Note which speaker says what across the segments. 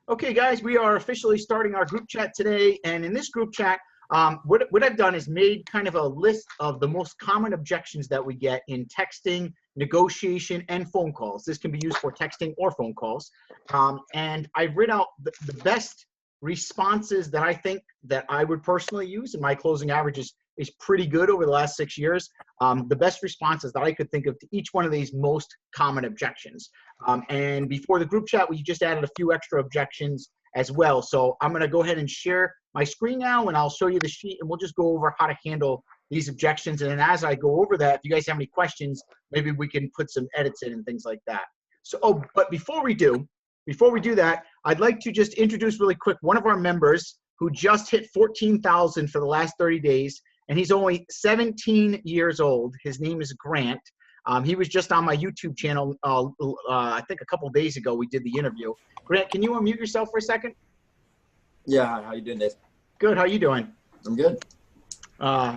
Speaker 1: Okay, guys, we are officially starting our group chat today. And in this group chat, what I've done is made kind of a list of the most common objections that we get in texting, negotiation, and phone calls. This can be used for texting or phone calls. And I've written out the best responses that I think that I would personally use, and my closing average is pretty good over the last 6 years. The best responses that I could think of to each one of these most common objections. And before the group chat, we just added a few extra objections as well. So I'm going to go ahead and share my screen now, and I'll show you the sheet, and we'll just go over how to handle these objections. And then as I go over that, if you guys have any questions, maybe we can put some edits in and things like that. So, but before we do that, I'd like to just introduce really quick one of our members who just hit 14,000 for the last 30 days, and he's only 17 years old. His name is Grant. He was just on my YouTube channel, I think a couple days ago. We did the interview. Grant, can you unmute yourself for a second?
Speaker 2: Yeah, how you doing, Dave?
Speaker 1: Good. How you doing?
Speaker 2: I'm good.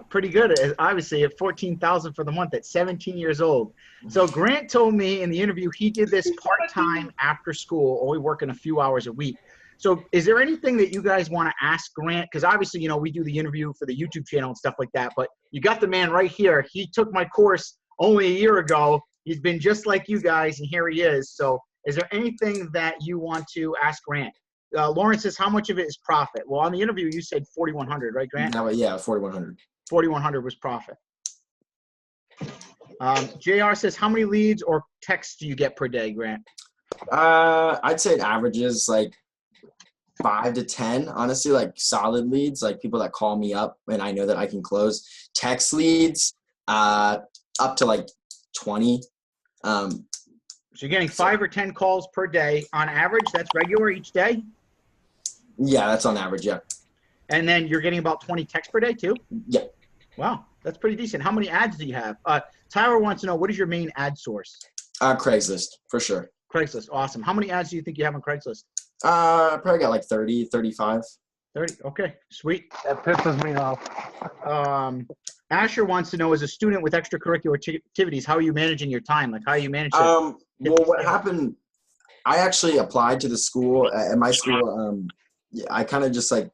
Speaker 1: Pretty good. Obviously, at 14,000 for the month at 17 years old. So Grant told me in the interview he did this part-time after school, only working a few hours a week. So is there anything that you guys want to ask Grant? Because obviously, you know, we do the interview for the YouTube channel and stuff like that, but you got the man right here. He took my course only a year ago. He's been just like you guys, and here he is. So is there anything that you want to ask Grant? Lawrence says, how much of it is profit? Well, on the interview, you said 4,100, right, Grant?
Speaker 2: Yeah, 4,100.
Speaker 1: 4,100 was profit. JR says, how many leads or texts do you get per day, Grant?
Speaker 2: I'd say it averages like 5 to 10, honestly, like solid leads, like people that call me up and I know that I can close. Text leads, up to like 20.
Speaker 1: So you're getting 5 or 10 calls per day on average. That's regular each day?
Speaker 2: Yeah, that's on average, yeah.
Speaker 1: And then you're getting about 20 texts per day too?
Speaker 2: Yeah.
Speaker 1: Wow, that's pretty decent. How many ads do you have? Tyler wants to know, what is your main ad source?
Speaker 2: Craigslist, for sure.
Speaker 1: Craigslist, awesome. How many ads do you think you have on Craigslist?
Speaker 2: Probably got like 30, 35.
Speaker 1: 30, okay, sweet.
Speaker 3: That pisses me off.
Speaker 1: Asher wants to know, as a student with extracurricular activities, how are you managing your time? Like, how are you managing?
Speaker 2: Well, what happened, I actually applied to the school. At my school, I kind of just like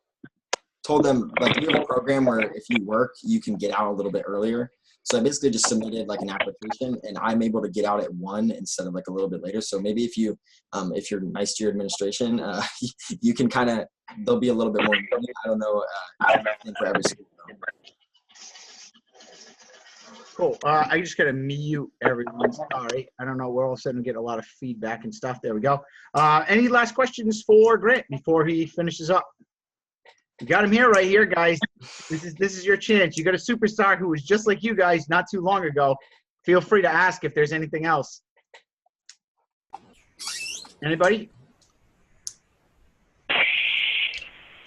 Speaker 2: told them, like, we have a program where if you work, you can get out a little bit earlier. So I basically just submitted like an application, and I'm able to get out at 1 instead of like a little bit later. So maybe if you, if you're nice to your administration, you can kind of, there'll be a little bit more money. I don't know. I think for every school.
Speaker 1: Cool. I just got to mute everyone. Sorry. I don't know. We're all of a sudden getting a lot of feedback and stuff. There we go. Any last questions for Grant before he finishes up? You got him here, right here, guys. This is your chance. You got a superstar who was just like you guys not too long ago. Feel free to ask if there's anything else. Anybody? GR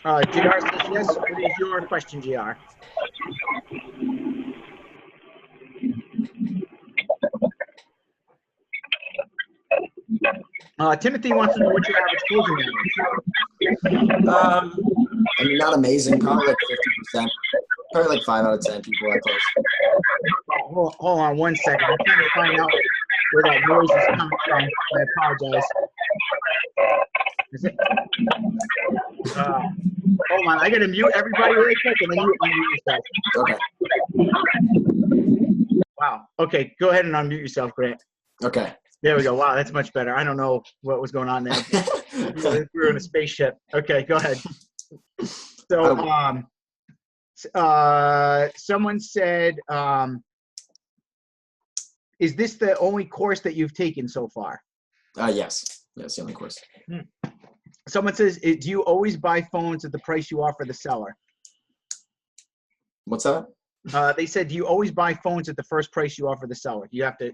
Speaker 1: says yes. What is your question, GR? Timothy wants to know what's your average closing average.
Speaker 2: I mean, not amazing. Probably like 50%. Probably like 5 out of 10 people I close.
Speaker 1: Hold on 1 second. I'm trying to find out where that noise is coming from. I apologize. Is it? Hold on. I got to mute everybody really quick, and then you unmute yourself.
Speaker 2: Okay.
Speaker 1: Wow. Okay. Go ahead and unmute yourself, Grant.
Speaker 2: Okay.
Speaker 1: There we go. Wow, that's much better. I don't know what was going on there. We were in a spaceship. Okay, go ahead. So, someone said, is this the only course that you've taken so far?
Speaker 2: Yes. Yes, the only course.
Speaker 1: Someone says, do you always buy phones at the price you offer the seller?
Speaker 2: What's that?
Speaker 1: They said, do you always buy phones at the first price you offer the seller? You have to.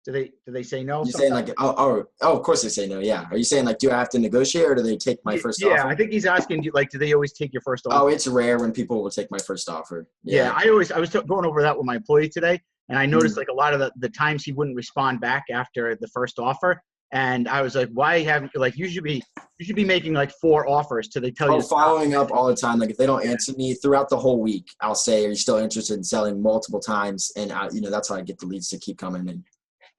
Speaker 1: Do they say no?
Speaker 2: You're saying like, oh, of course they say no. Yeah. Are you saying like, do I have to negotiate, or do they take my first offer?
Speaker 1: Yeah, I think he's asking, do they always take your first offer?
Speaker 2: Oh, it's rare when people will take my first offer.
Speaker 1: Yeah, I was going over that with my employee today, and I noticed like a lot of the times he wouldn't respond back after the first offer, and I was like, why haven't you should be making like 4 offers till they tell you.
Speaker 2: Following up all the time. Like if they don't answer me throughout the whole week, I'll say, are you still interested in selling multiple times? And that's how I get the leads to keep coming in.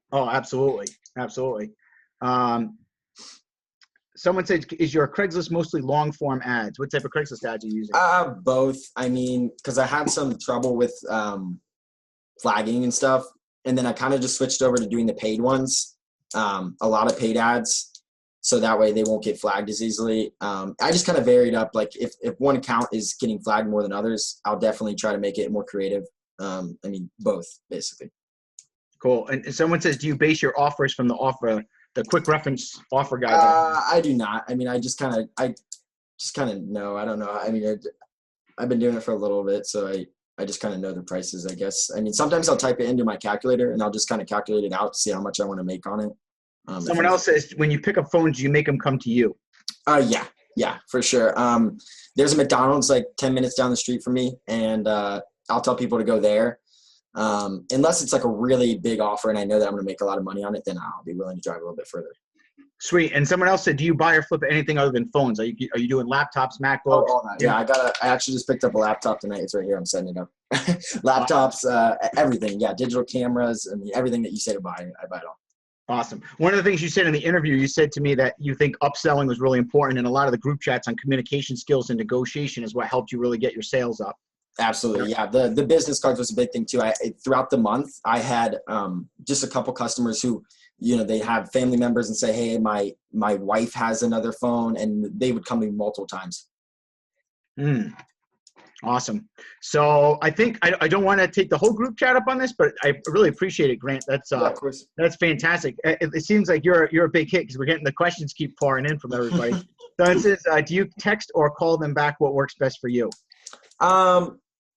Speaker 1: Oh, absolutely. Absolutely. Someone said, is your Craigslist mostly long form ads? What type of Craigslist ads are you using?
Speaker 2: Both. I mean, because I had some trouble with flagging and stuff, and then I kind of just switched over to doing the paid ones. A lot of paid ads, so that way they won't get flagged as easily. I just kind of varied up. Like if one account is getting flagged more than others, I'll definitely try to make it more creative. I mean, both basically.
Speaker 1: Cool. And someone says, do you base your offers from the quick reference offer guide?
Speaker 2: I do not. I mean, I just kind of know. I don't know. I mean, I've been doing it for a little bit, so I just kind of know the prices, I guess. I mean, sometimes I'll type it into my calculator and I'll just kind of calculate it out to see how much I want to make on it.
Speaker 1: Someone else says, when you pick up phones, you make them come to you.
Speaker 2: Yeah, for sure. There's a McDonald's like 10 minutes down the street from me, and I'll tell people to go there. Unless it's like a really big offer and I know that I'm going to make a lot of money on it, then I'll be willing to drive a little bit further.
Speaker 1: Sweet. And someone else said, do you buy or flip anything other than phones? Are you doing laptops, MacBooks?
Speaker 2: All that. Yeah, I actually just picked up a laptop tonight. It's right here. I'm setting it up. Laptops, everything. Yeah, digital cameras. I mean, everything that you say to buy, I buy it all.
Speaker 1: Awesome. One of the things you said in the interview, you said to me that you think upselling was really important, and a lot of the group chats on communication skills and negotiation is what helped you really get your sales up.
Speaker 2: Absolutely. Yeah. The business cards was a big thing too. Throughout the month, I had just a couple customers who, they have family members and say, hey, my wife has another phone, and they would come to me multiple times.
Speaker 1: Awesome. So I think I don't want to take the whole group chat up on this, but I really appreciate it, Grant. That's
Speaker 2: of course.
Speaker 1: That's fantastic. It seems like you're a big hit because we're getting the questions keep pouring in from everybody. So it says, do you text or call them back? What works best for you?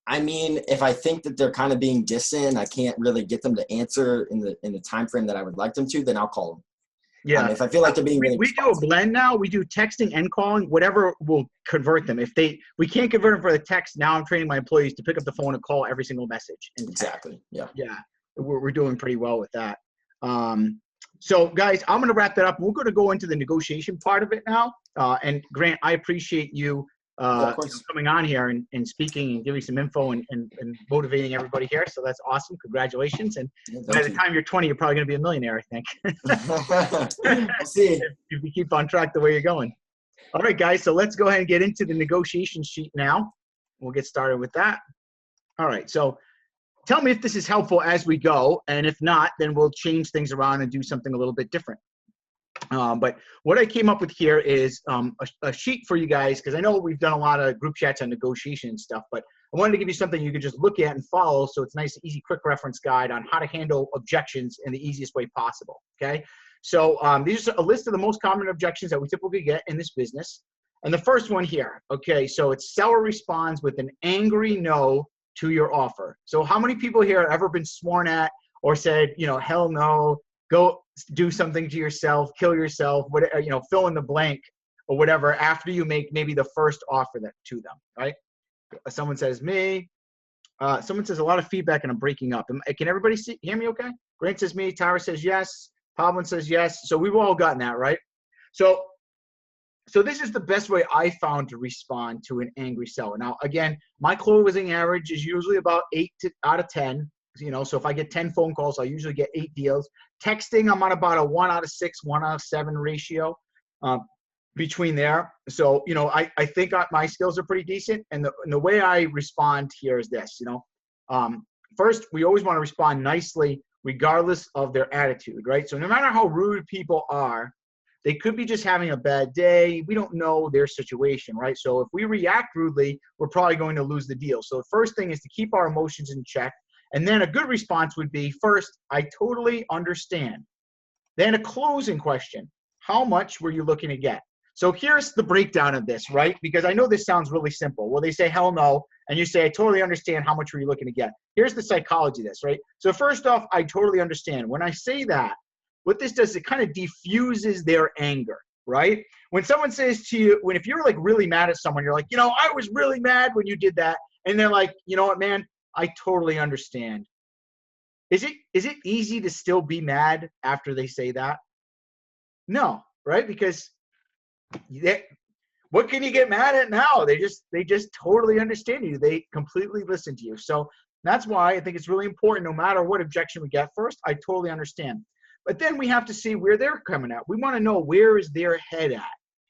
Speaker 2: I mean, if I think that they're kind of being distant, I can't really get them to answer in the time frame that I would like them to, then I'll call them.
Speaker 1: Yeah.
Speaker 2: If I feel like they're being really
Speaker 1: we do a blend now. We do texting and calling, whatever will convert them. We can't convert them for the text. Now I'm training my employees to pick up the phone and call every single message.
Speaker 2: Exactly. Yeah.
Speaker 1: Yeah. We're doing pretty well with that. So guys, I'm going to wrap that up. We're going to go into the negotiation part of it now. And Grant, I appreciate you coming on here and speaking and giving some info and motivating everybody here. So that's awesome. Congratulations. And by the time you're 20, you're probably going to be a millionaire, I think.
Speaker 2: We'll see.
Speaker 1: If you keep on track the way you're going. All right, guys. So let's go ahead and get into the negotiation sheet now. We'll get started with that. All right. So tell me if this is helpful as we go. And if not, then we'll change things around and do something a little bit different. But what I came up with here is a sheet for you guys, because I know we've done a lot of group chats on negotiation and stuff, but I wanted to give you something you could just look at and follow, so it's a nice, easy, quick reference guide on how to handle objections in the easiest way possible, okay? So these are a list of the most common objections that we typically get in this business. And the first one here, okay, so it's seller responds with an angry no to your offer. So how many people here have ever been sworn at or said, hell no, go do something to yourself, kill yourself, whatever, fill in the blank or whatever after you make maybe the first offer to them, right? Someone says me. Someone says a lot of feedback and I'm breaking up. Can everybody hear me okay? Grant says me. Tyra says yes. Pavlin says yes. So we've all gotten that, right? So this is the best way I found to respond to an angry seller. Now, again, my closing average is usually about 8 out of 10. So if I get 10 phone calls, I usually get 8 deals. Texting, I'm on about a 1 out of 6, 1 out of 7 ratio between there. So, I think my skills are pretty decent. And the way I respond here is this, first, we always want to respond nicely regardless of their attitude, right? So no matter how rude people are, they could be just having a bad day. We don't know their situation, right? So if we react rudely, we're probably going to lose the deal. So the first thing is to keep our emotions in check. And then a good response would be, first, I totally understand. Then a closing question. How much were you looking to get? So here's the breakdown of this, right? Because I know this sounds really simple. Well, they say, hell no. And you say, I totally understand. How much were you looking to get? Here's the psychology of this, right? So first off, I totally understand. When I say that, what this does, it kind of diffuses their anger, right? When someone says to you, if you're like really mad at someone, you're like, I was really mad when you did that. And they're like, you know what, man? I totally understand. Is it easy to still be mad after they say that? No, right? Because what can you get mad at now? They just totally understand you. They completely listen to you. So that's why I think it's really important, no matter what objection we get, first, I totally understand. But then we have to see where they're coming at. We want to know, where is their head at?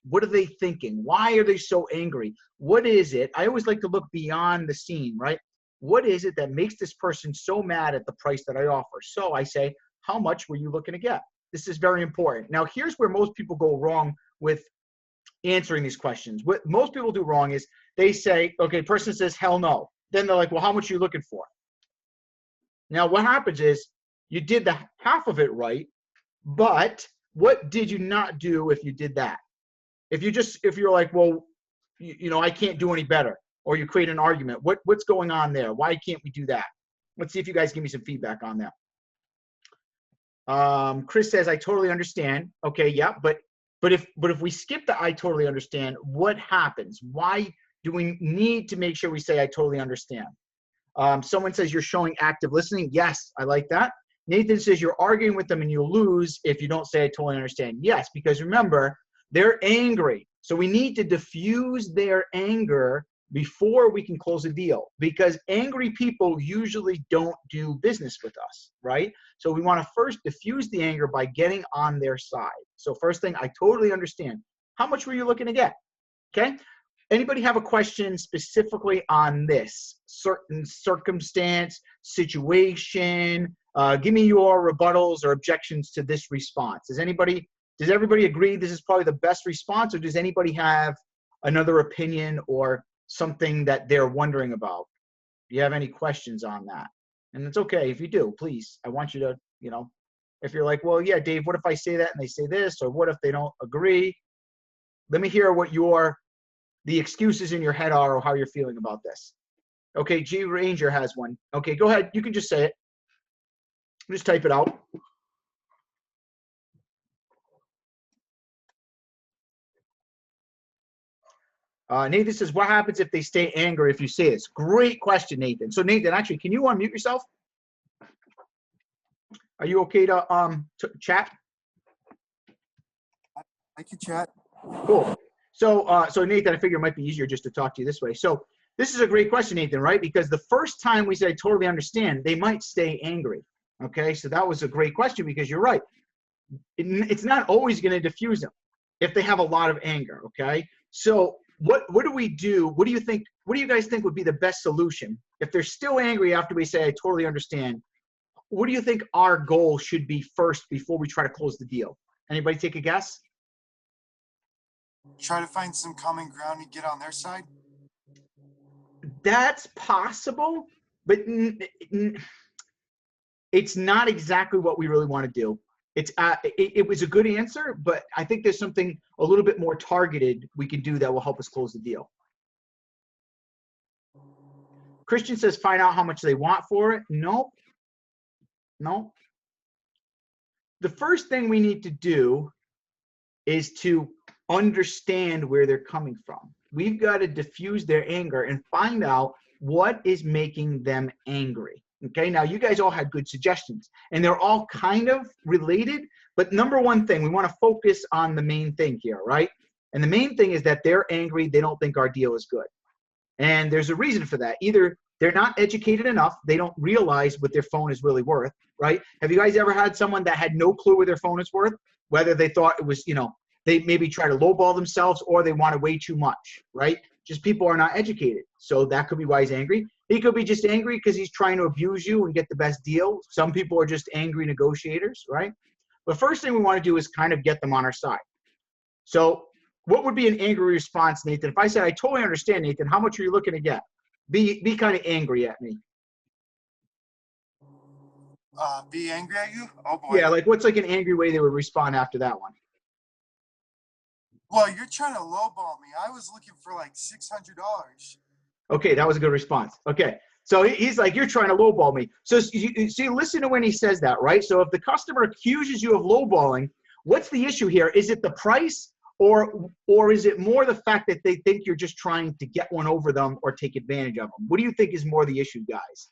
Speaker 1: What are they thinking? Why are they so angry? What is it? I always like to look beyond the scene, right? What is it that makes this person so mad at the price that I offer? So I say, how much were you looking to get? This is very important. Now, here's where most people go wrong with answering these questions. What most people do wrong is they say, okay, person says, hell no. Then they're like, well, how much are you looking for? Now, what happens is you did the half of it right, but what did you not do if you did that? If you're like, well, I can't do any better, or you create an argument, what's going on there? Why can't we do that? Let's see if you guys give me some feedback on that. Chris says, I totally understand. Okay, yeah, but if we skip the I totally understand, what happens? Why do we need to make sure we say I totally understand? Someone says you're showing active listening. Yes, I like that. Nathan says you're arguing with them and you'll lose if you don't say I totally understand. Yes, because remember, they're angry. So we need to diffuse their anger before we can close a deal, because angry people usually don't do business with us, right? So we want to first diffuse the anger by getting on their side. So first thing, I totally understand. How much were you looking to get? Okay. Anybody have a question specifically on this certain circumstance, situation? Give me your rebuttals or objections to this response. Does everybody agree this is probably the best response, or does anybody have another opinion or something that they're wondering about? Do you have any questions on that? And it's okay if you do, please. I want you to, if you're like, well, yeah, Dave, what if I say that and they say this, or what if they don't agree? Let me hear what the excuses in your head are, or how you're feeling about this. Okay, G Ranger has one. Okay, go ahead. You can just say it. Just type it out. Nathan says, what happens if they stay angry if you say this? Great question, Nathan. So Nathan, actually, can you unmute yourself? Are you okay to chat?
Speaker 3: I can chat.
Speaker 1: Cool. So Nathan, I figure it might be easier just to talk to you this way. So this is a great question, Nathan, right? Because the first time we say, I totally understand, they might stay angry. Okay, so that was a great question, because you're right. It's not always going to diffuse them if they have a lot of anger, okay? So what do we do? What do you guys think would be the best solution? If they're still angry after we say, I totally understand, what do you think our goal should be first before we try to close the deal? Anybody take a guess?
Speaker 3: Try to find some common ground and get on their side.
Speaker 1: That's possible, but it's not exactly what we really want to do. It was a good answer, but I think there's something a little bit more targeted we can do that will help us close the deal. Christian says, find out how much they want for it. No. The first thing we need to do is to understand where they're coming from. We've got to diffuse their anger and find out what is making them angry. Okay, now you guys all had good suggestions, and they're all kind of related, but number one thing, we want to focus on the main thing here, right? And the main thing is that they're angry, they don't think our deal is good. And there's a reason for that. Either they're not educated enough, they don't realize what their phone is really worth, right? Have you guys ever had someone that had no clue what their phone is worth? Whether they thought it was, they maybe try to lowball themselves, or they want way too much, right? Just people are not educated. So that could be why he's angry. He could be just angry because he's trying to abuse you and get the best deal. Some people are just angry negotiators, right? But first thing we want to do is kind of get them on our side. So what would be an angry response, Nathan? If I said, I totally understand, Nathan, how much are you looking to get? Be kind of angry at me.
Speaker 3: Be angry at you? Oh boy.
Speaker 1: Yeah, like what's like an angry way they would respond after that one?
Speaker 3: Well, you're trying to lowball me. I was looking for like $600.
Speaker 1: Okay, that was a good response. Okay, so he's like, you're trying to lowball me. So you listen to when he says that, right? So if the customer accuses you of lowballing, what's the issue here? Is it the price, or is it more the fact that they think you're just trying to get one over them or take advantage of them? What do you think is more the issue, guys?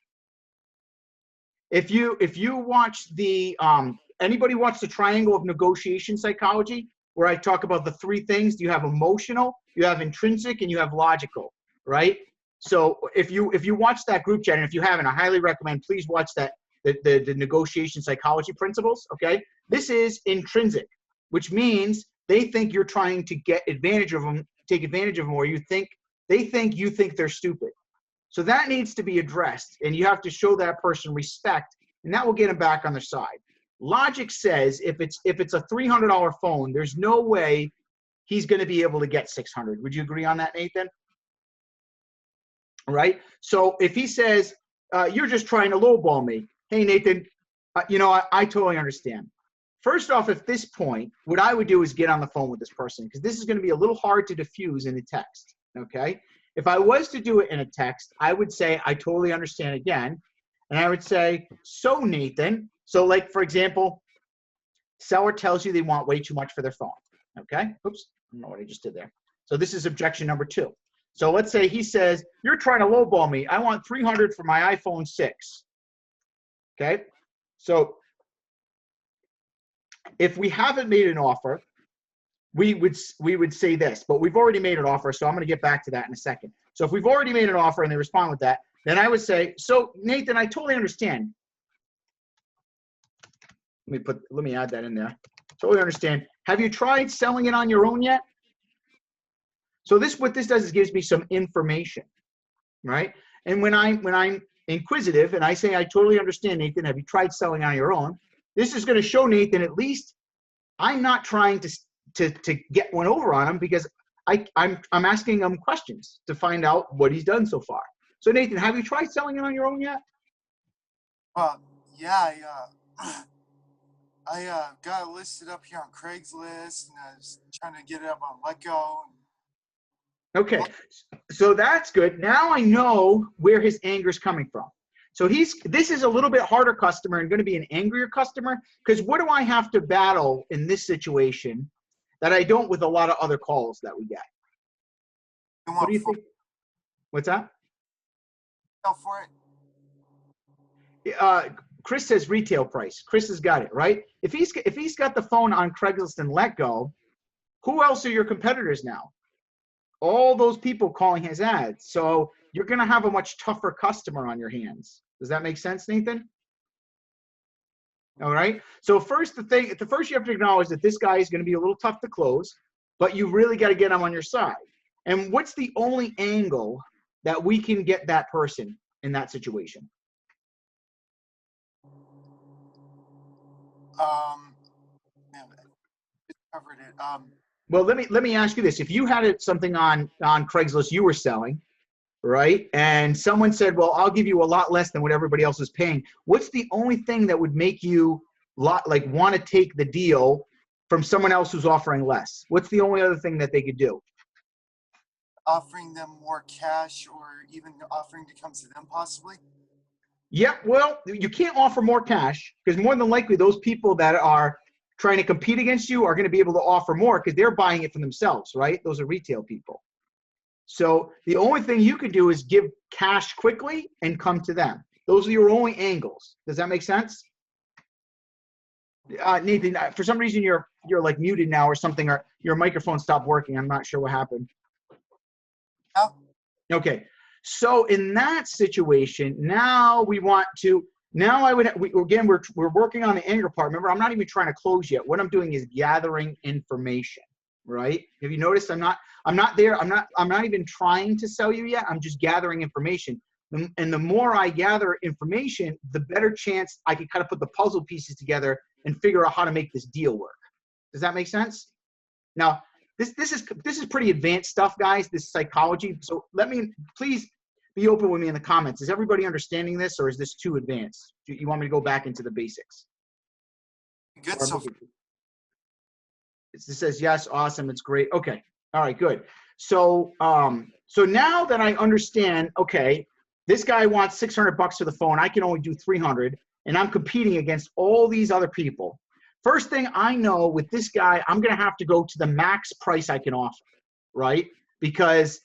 Speaker 1: If you watch the anybody watch the triangle of negotiation psychology, where I talk about the three things? You have emotional, you have intrinsic, and you have logical, right? So if you watch that group chat, and if you haven't, I highly recommend, please watch that, the negotiation psychology principles, okay? This is intrinsic, which means they think you're trying to get advantage of them, take advantage of them, or they think you think they're stupid. So that needs to be addressed, and you have to show that person respect, and that will get them back on their side. Logic says if it's a $300 phone, there's no way he's going to be able to get 600. Would you agree on that, Nathan? Right? So if he says, you're just trying to lowball me. Hey, Nathan, I totally understand. First off, at this point, what I would do is get on the phone with this person, because this is going to be a little hard to diffuse in a text, okay? If I was to do it in a text, I would say, I totally understand again. And I would say, so Nathan, so like, for example, seller tells you they want way too much for their phone, okay? Oops, I don't know what I just did there. So this is objection number 2. So let's say he says, you're trying to lowball me. I want 300 for my iPhone 6, okay? So if we haven't made an offer, we would say this, but we've already made an offer, so I'm going to get back to that in a second. So if we've already made an offer and they respond with that, then I would say, so Nathan, I totally understand. Let me add that in there. Totally understand. Have you tried selling it on your own yet? So what this does is gives me some information, right? And when I'm inquisitive and I say, I totally understand, Nathan, have you tried selling on your own? This is going to show Nathan at least I'm not trying to get one over on him, because I'm asking him questions to find out what he's done so far. So Nathan, have you tried selling it on your own yet?
Speaker 3: Yeah, I got it listed up here on Craigslist, and I was trying to get it up on LetGo.
Speaker 1: Okay, so that's good. Now I know where his anger is coming from. So this is a little bit harder customer and going to be an angrier customer, because what do I have to battle in this situation that I don't with a lot of other calls that we get? What do you think? What's that?
Speaker 3: For
Speaker 1: it? Chris says retail price. Chris has got it, right? If he's got the phone on Craigslist and LetGo, who else are your competitors now? All those people calling his ads. So you're going to have a much tougher customer on your hands. Does that make sense, Nathan? All right. So first you have to acknowledge that this guy is going to be a little tough to close, but you really got to get him on your side. And what's the only angle that we can get that person in that situation?
Speaker 3: Covered it.
Speaker 1: Well, let me ask you this: if you had something on Craigslist you were selling, right, and someone said, "Well, I'll give you a lot less than what everybody else is paying," what's the only thing that would make you want to take the deal from someone else who's offering less? What's the only other thing that they could do?
Speaker 3: Offering them more cash, or even offering to come to them, possibly.
Speaker 1: Yeah, well, you can't offer more cash, because more than likely those people that are trying to compete against you are going to be able to offer more because they're buying it for themselves, right? Those are retail people. So the only thing you can do is give cash quickly and come to them. Those are your only angles. Does that make sense? Nathan, for some reason you're like muted now or something, or your microphone stopped working. I'm not sure what happened.
Speaker 3: Oh.
Speaker 1: Okay. So in that situation, now we're working on the anger part. Remember, I'm not even trying to close yet. What I'm doing is gathering information, right? Have you noticed I'm not even trying to sell you yet. I'm just gathering information. And the more I gather information, the better chance I can kind of put the puzzle pieces together and figure out how to make this deal work. Does that make sense? Now, this is pretty advanced stuff, guys. This is psychology. So please be open with me in the comments. Is everybody understanding this, or is this too advanced? Do you want me to go back into the basics?
Speaker 3: Good. So
Speaker 1: it says yes. Awesome. It's great. Okay. All right. Good. So so now that I understand, okay, this guy wants $600 for the phone. I can only do 300, and I'm competing against all these other people. First thing I know with this guy, I'm going to have to go to the max price I can offer, right? Because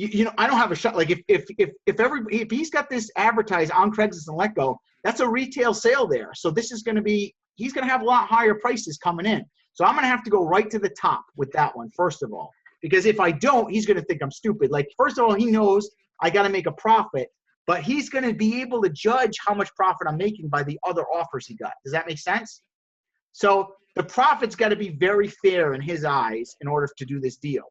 Speaker 1: I don't have a shot. Like if he's got this advertised on Craigslist and LetGo, that's a retail sale there. So this is going to be, he's going to have a lot higher prices coming in. So I'm going to have to go right to the top with that one, first of all, because if I don't, he's going to think I'm stupid. Like, first of all, he knows I got to make a profit, but he's going to be able to judge how much profit I'm making by the other offers he got. Does that make sense? So the profit's got to be very fair in his eyes in order to do this deal,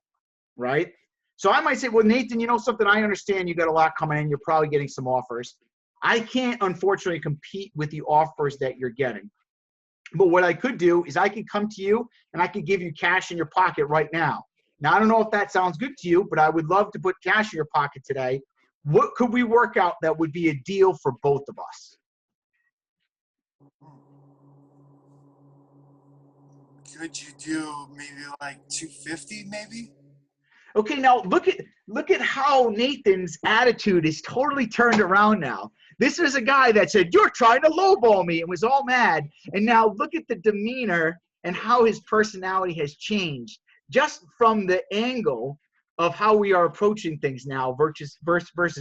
Speaker 1: right? So I might say, well, Nathan, you know something, I understand you got a lot coming in. You're probably getting some offers. I can't, unfortunately, compete with the offers that you're getting. But what I could do is I could come to you and I could give you cash in your pocket right now. Now, I don't know if that sounds good to you, but I would love to put cash in your pocket today. What could we work out that would be a deal for both of us?
Speaker 3: Could you do maybe like 250 maybe?
Speaker 1: Okay, now look at how Nathan's attitude is totally turned around now. This is a guy that said, "You're trying to lowball me," and was all mad. And now look at the demeanor and how his personality has changed just from the angle of how we are approaching things now versus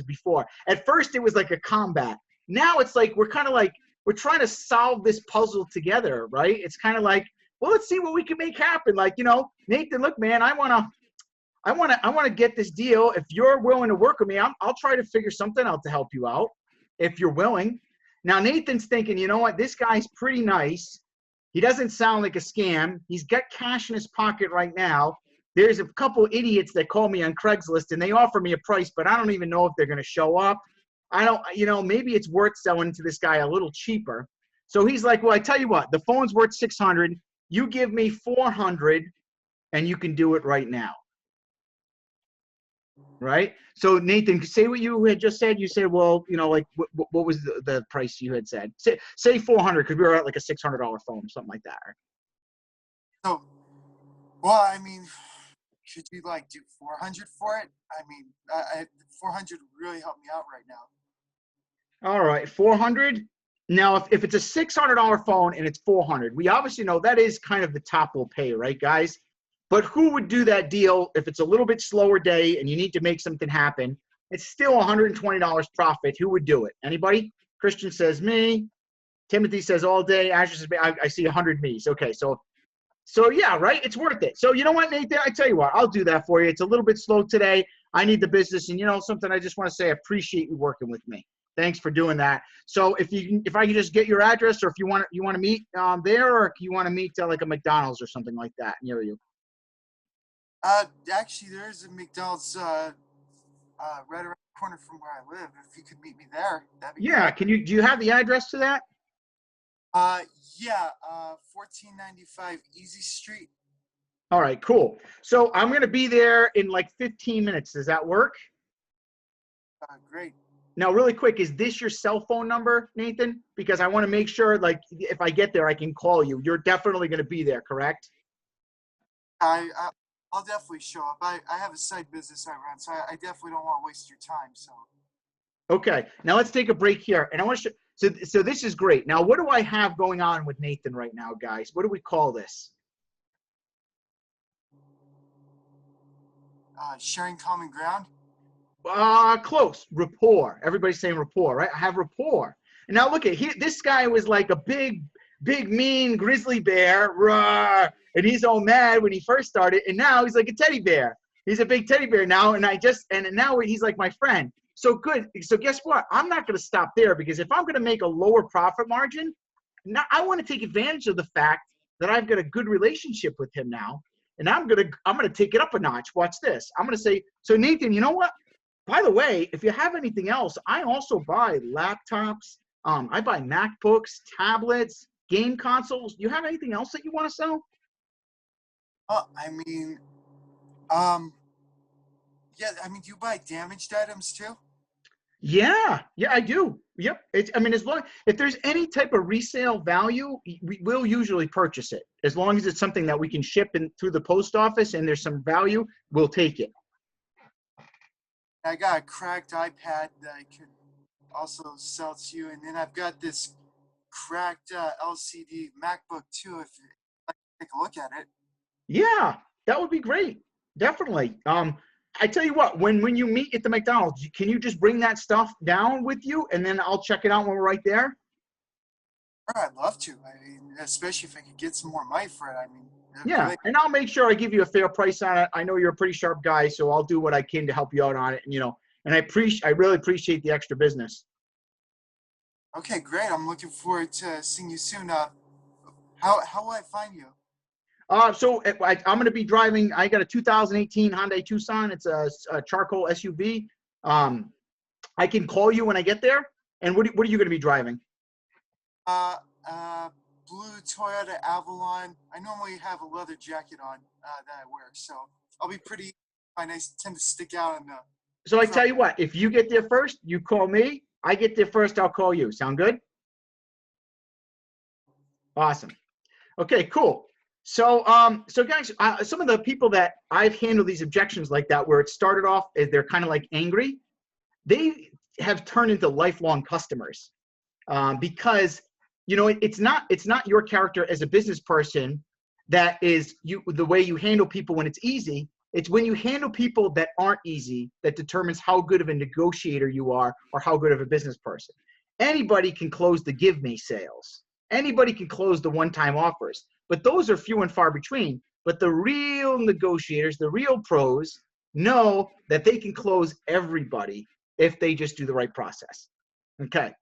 Speaker 1: before. At first, it was like a combat. Now it's like we're kind of like we're trying to solve this puzzle together, right? It's kind of like, well, let's see what we can make happen. Like, you know, Nathan, look, man, I want to get this deal. If you're willing to work with me, I'll try to figure something out to help you out if you're willing. Now, Nathan's thinking, you know what? This guy's pretty nice. He doesn't sound like a scam. He's got cash in his pocket right now. There's a couple idiots that call me on Craigslist and they offer me a price, but I don't even know if they're going to show up. I don't, you know, maybe it's worth selling to this guy a little cheaper. So he's like, well, I tell you what, the phone's worth 600. You give me 400 and you can do it right now. Right? So Nathan, say what you had just said. You said, well, you know, like what was the price you had said? Say 400 because we were at like a $600 phone or something like that.
Speaker 3: So, well, I mean, could you like do 400 for it? I mean, 400 would really help me out right now.
Speaker 1: All right, 400. Now, if it's a $600 phone and it's 400, we obviously know that is kind of the top we'll pay, right, guys? But who would do that deal if it's a little bit slower day and you need to make something happen? It's still $120 profit. Who would do it? Anybody? Christian says me. Timothy says all day. Asher says I see 100 me's. Okay, so yeah, right? It's worth it. So you know what, Nathan? I tell you what, I'll do that for you. It's a little bit slow today. I need the business, and you know something. I just want to say I appreciate you working with me. Thanks for doing that. So if I can just get your address, or if you want to meet there, or you want to meet like a McDonald's or something like that near you.
Speaker 3: Actually, there is a McDonald's right around the corner from where I live. If you could meet me there, that'd be
Speaker 1: Yeah.
Speaker 3: great.
Speaker 1: Do you have the address to that?
Speaker 3: Yeah, 1495 Easy Street.
Speaker 1: All right, cool. So I'm going to be there in like 15 minutes. Does that work?
Speaker 3: Great.
Speaker 1: Now, really quick, is this your cell phone number, Nathan? Because I want to make sure, like, if I get there, I can call you. You're definitely going to be there, correct?
Speaker 3: I'll definitely show up. I have a side business I run, so I definitely don't want to waste your time. So.
Speaker 1: Okay, now let's take a break here. And I want to so this is great. Now, what do I have going on with Nathan right now, guys? What do we call this?
Speaker 3: Sharing common ground.
Speaker 1: Close. Rapport. Everybody's saying rapport, right? I have rapport. And now look at this guy was like a big, mean grizzly bear. Roar, and he's all mad when he first started. And now he's like a teddy bear. He's a big teddy bear now. And now he's like my friend. So good. So guess what? I'm not going to stop there, because if I'm going to make a lower profit margin, now I want to take advantage of the fact that I've got a good relationship with him now. And I'm going to take it up a notch. Watch this. I'm going to say, so Nathan, you know what? By the way, if you have anything else, I also buy laptops. I buy MacBooks, tablets, game consoles. Do you have anything else that you want to sell?
Speaker 3: I mean, yeah. I mean, do you buy damaged items too?
Speaker 1: Yeah, I do. Yep. If there's any type of resale value, we will usually purchase it. As long as it's something that we can ship in through the post office and there's some value, we'll take it.
Speaker 3: I got a cracked iPad that I could also sell to you, and then I've got this cracked LCD MacBook too. If you like to take a look at it.
Speaker 1: Yeah, that would be great. Definitely. I tell you what, when you meet at the McDonald's, can you just bring that stuff down with you, and then I'll check it out when we're right there?
Speaker 3: Sure, I'd love to. I mean, especially if I could get some more money for it. I mean,
Speaker 1: Yeah, and I'll make sure I give you a fair price on it. I know you're a pretty sharp guy, so I'll do what I can to help you out on it. And I really appreciate the extra business.
Speaker 3: Okay, great. I'm looking forward to seeing you soon. How will I find you?
Speaker 1: So I'm going to be driving. I got a 2018 Hyundai Tucson. It's a charcoal SUV. I can call you when I get there. And what are you going to be driving?
Speaker 3: Uh, blue Toyota Avalon. I normally have a leather jacket on that I wear, so I'll be pretty fine. I tend to stick out on the.
Speaker 1: So I tell you what, if you get there first, you call me. I get there first, I'll call you. Sound good? Awesome. Okay, cool. So, so guys, some of the people that I've handled these objections like that, where it started off as they're kind of like angry, they have turned into lifelong customers, because it's not your character as a business person that is the way you handle people when it's easy. It's when you handle people that aren't easy that determines how good of a negotiator you are or how good of a business person. Anybody can close the give me sales. Anybody can close the one-time offers, but those are few and far between. But the real negotiators, the real pros, know that they can close everybody if they just do the right process. Okay.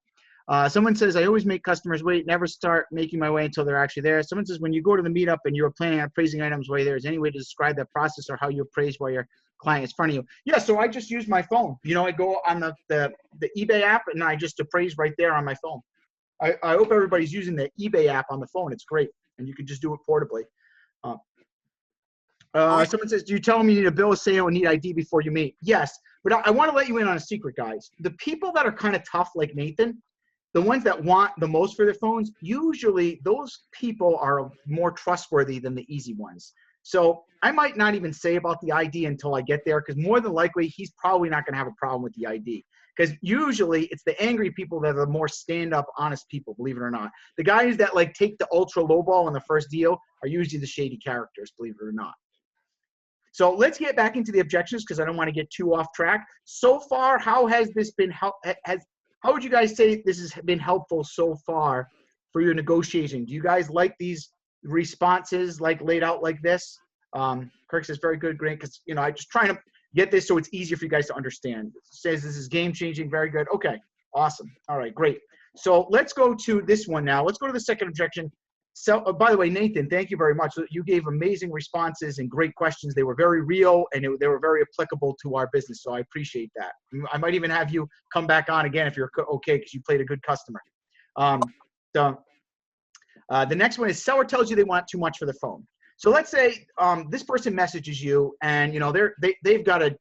Speaker 1: Someone says, I always make customers wait, never start making my way until they're actually there. Someone says, when you go to the meetup and you're planning on appraising items while you're there, is any way to describe that process or how you appraise while your client is in front of you? Yeah, so I just use my phone. I go on the eBay app and I just appraise right there on my phone. I hope everybody's using the eBay app on the phone. It's great. And you can just do it portably. Someone says, do you tell them you need a bill of sale and need ID before you meet? Yes, but I want to let you in on a secret, guys. The people that are kind of tough like Nathan, the ones that want the most for their phones, usually those people are more trustworthy than the easy ones. So I might not even say about the ID until I get there, because more than likely, he's probably not going to have a problem with the ID. Because usually it's the angry people that are the more stand-up, honest people, believe it or not. The guys that like take the ultra low ball in the first deal are usually the shady characters, believe it or not. So let's get back into the objections because I don't want to get too off track. So far, how has this been? How would you guys say this has been helpful so far for your negotiating? Do you guys like these responses like laid out like this? Kirk says very good, great, because I just trying to get this so it's easier for you guys to understand. It says this is game changing, very good. Okay, awesome. All right, great. So let's go to this one now. Let's go to the second objection. So, by the way, Nathan, thank you very much. You gave amazing responses and great questions. They were very real and they were very applicable to our business. So I appreciate that. I might even have you come back on again if you're okay, because you played a good customer. The next one is seller tells you they want too much for the phone. So let's say this person messages you and they've got a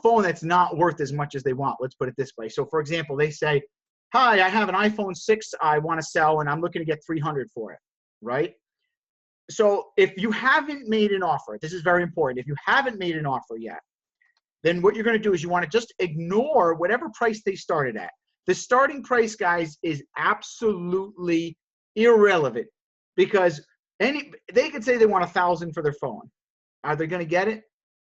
Speaker 1: phone that's not worth as much as they want. Let's put it this way. So for example, they say, hi, I have an iPhone 6 I want to sell and I'm looking to get $300 for it, right? So if you haven't made an offer, this is very important. If you haven't made an offer yet, then what you're going to do is you want to just ignore whatever price they started at. The starting price, guys, is absolutely irrelevant because they could say they want $1,000 for their phone. Are they going to get it?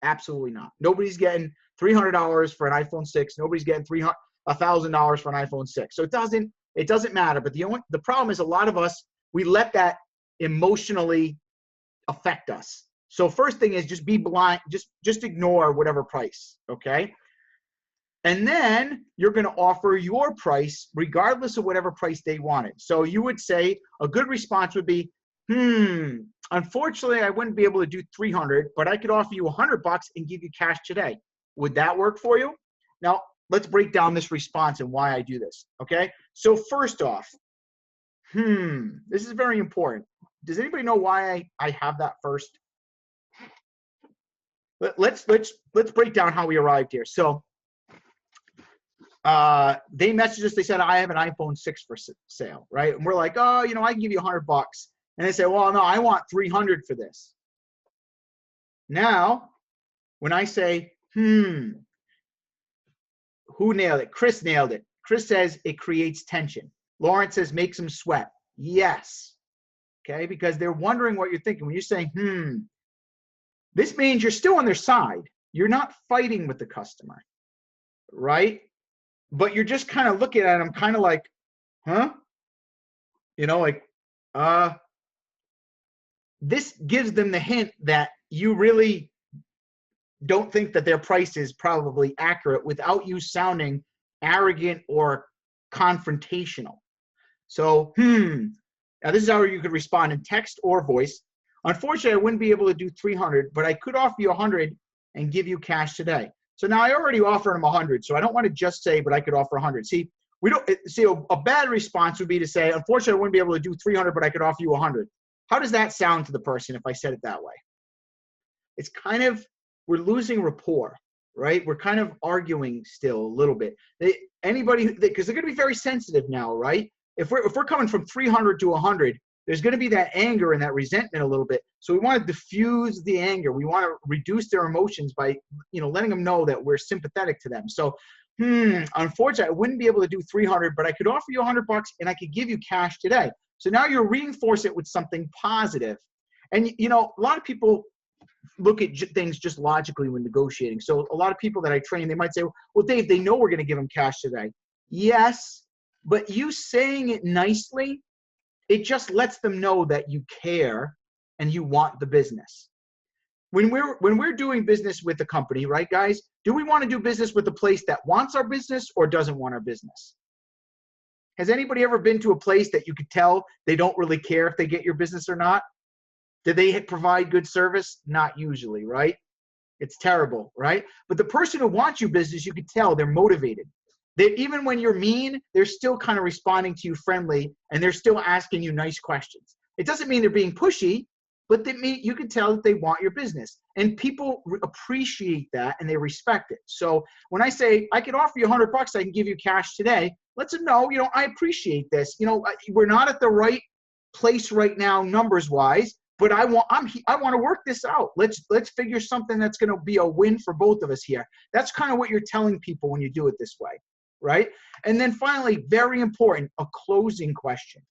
Speaker 1: Absolutely not. Nobody's getting $300 for an iPhone 6. Nobody's getting $1,000 for an iPhone 6. So it doesn't matter. But the problem is a lot of us, we let that emotionally affect us. So first thing is just be blind, just ignore whatever price, okay? And then you're going to offer your price regardless of whatever price they wanted. So you would say a good response would be, unfortunately I wouldn't be able to do $300, but I could offer you $100 and give you cash today. Would that work for you? Now, let's break down this response and why I do this, okay? So first off, this is very important. Does anybody know why I have that first? Let's break down how we arrived here. So they messaged us, they said, I have an iPhone 6 for sale, right? And we're like, oh, I can give you $100. And they say, well, no, I want $300 for this. Now, when I say, who nailed it? Chris nailed it. Chris says it creates tension. Lawrence says makes them sweat. Yes. Okay, because they're wondering what you're thinking. When you're saying, this means you're still on their side. You're not fighting with the customer, right? But you're just kind of looking at them kind of like, this gives them the hint that you really don't think that their price is probably accurate without you sounding arrogant or confrontational. So, Now, this is how you could respond in text or voice. Unfortunately, I wouldn't be able to do 300, but I could offer you 100 and give you cash today. So now I already offered him 100, so I don't want to just say, but I could offer 100. See, we don't see a bad response would be to say, unfortunately, I wouldn't be able to do 300, but I could offer you 100. How does that sound to the person if I said it that way? It's kind of, we're losing rapport, right? We're kind of arguing still a little bit. Anybody, because they're going to be very sensitive now, right? If we're coming from 300 to 100, there's going to be that anger and that resentment a little bit. So we want to diffuse the anger. We want to reduce their emotions by, letting them know that we're sympathetic to them. So, unfortunately, I wouldn't be able to do 300, but I could offer you $100 and I could give you cash today. So now you're reinforcing it with something positive. And, a lot of people look at things just logically when negotiating. So a lot of people that I train, they might say, well, Dave, they know we're going to give them cash today. Yes, but you saying it nicely, it just lets them know that you care and you want the business. When we're doing business with a company, right, guys, do we want to do business with a place that wants our business or doesn't want our business? Has anybody ever been to a place that you could tell they don't really care if they get your business or not? Do they provide good service? Not usually, right? It's terrible, right? But the person who wants you business, you could tell they're motivated. Even when you're mean, they're still kind of responding to you friendly, and they're still asking you nice questions. It doesn't mean they're being pushy, but you can tell that they want your business. And people appreciate that, and they respect it. So when I say, I can offer you $100, I can give you cash today, let them know, I appreciate this. We're not at the right place right now, numbers-wise, but I want to work this out. Let's figure something that's going to be a win for both of us here. That's kind of what you're telling people when you do it this way. Right? And then finally, very important, a closing question.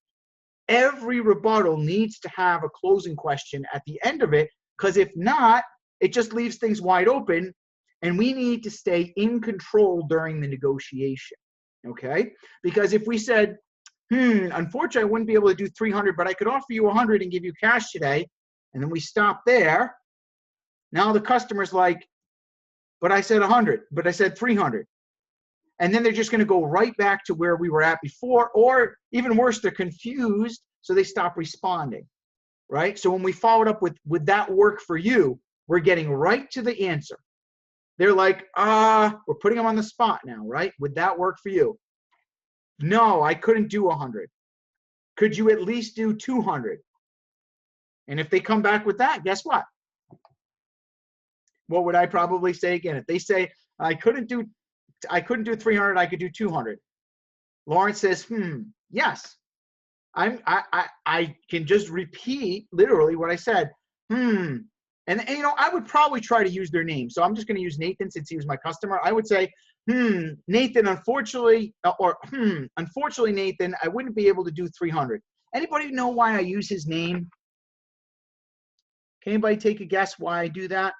Speaker 1: Every rebuttal needs to have a closing question at the end of it, because if not, it just leaves things wide open, and we need to stay in control during the negotiation, okay? Because if we said, unfortunately, I wouldn't be able to do 300, but I could offer you 100 and give you cash today, and then we stop there, now the customer's like, but I said 100, but I said 300. And then they're just going to go right back to where we were at before, or even worse, they're confused, so they stop responding, right? So when we followed up with, would that work for you? We're getting right to the answer. They're like, we're putting them on the spot now, right? Would that work for you? No, I couldn't do 100. Could you at least do 200? And if they come back with that, guess what? What would I probably say again? If they say, I couldn't do 300, I could do 200. Lawrence says, yes. I can just repeat literally what I said. And I would probably try to use their name. So I'm just going to use Nathan since he was my customer. I would say, Nathan, unfortunately, unfortunately, Nathan, I wouldn't be able to do 300. Anybody know why I use his name? Can anybody take a guess why I do that?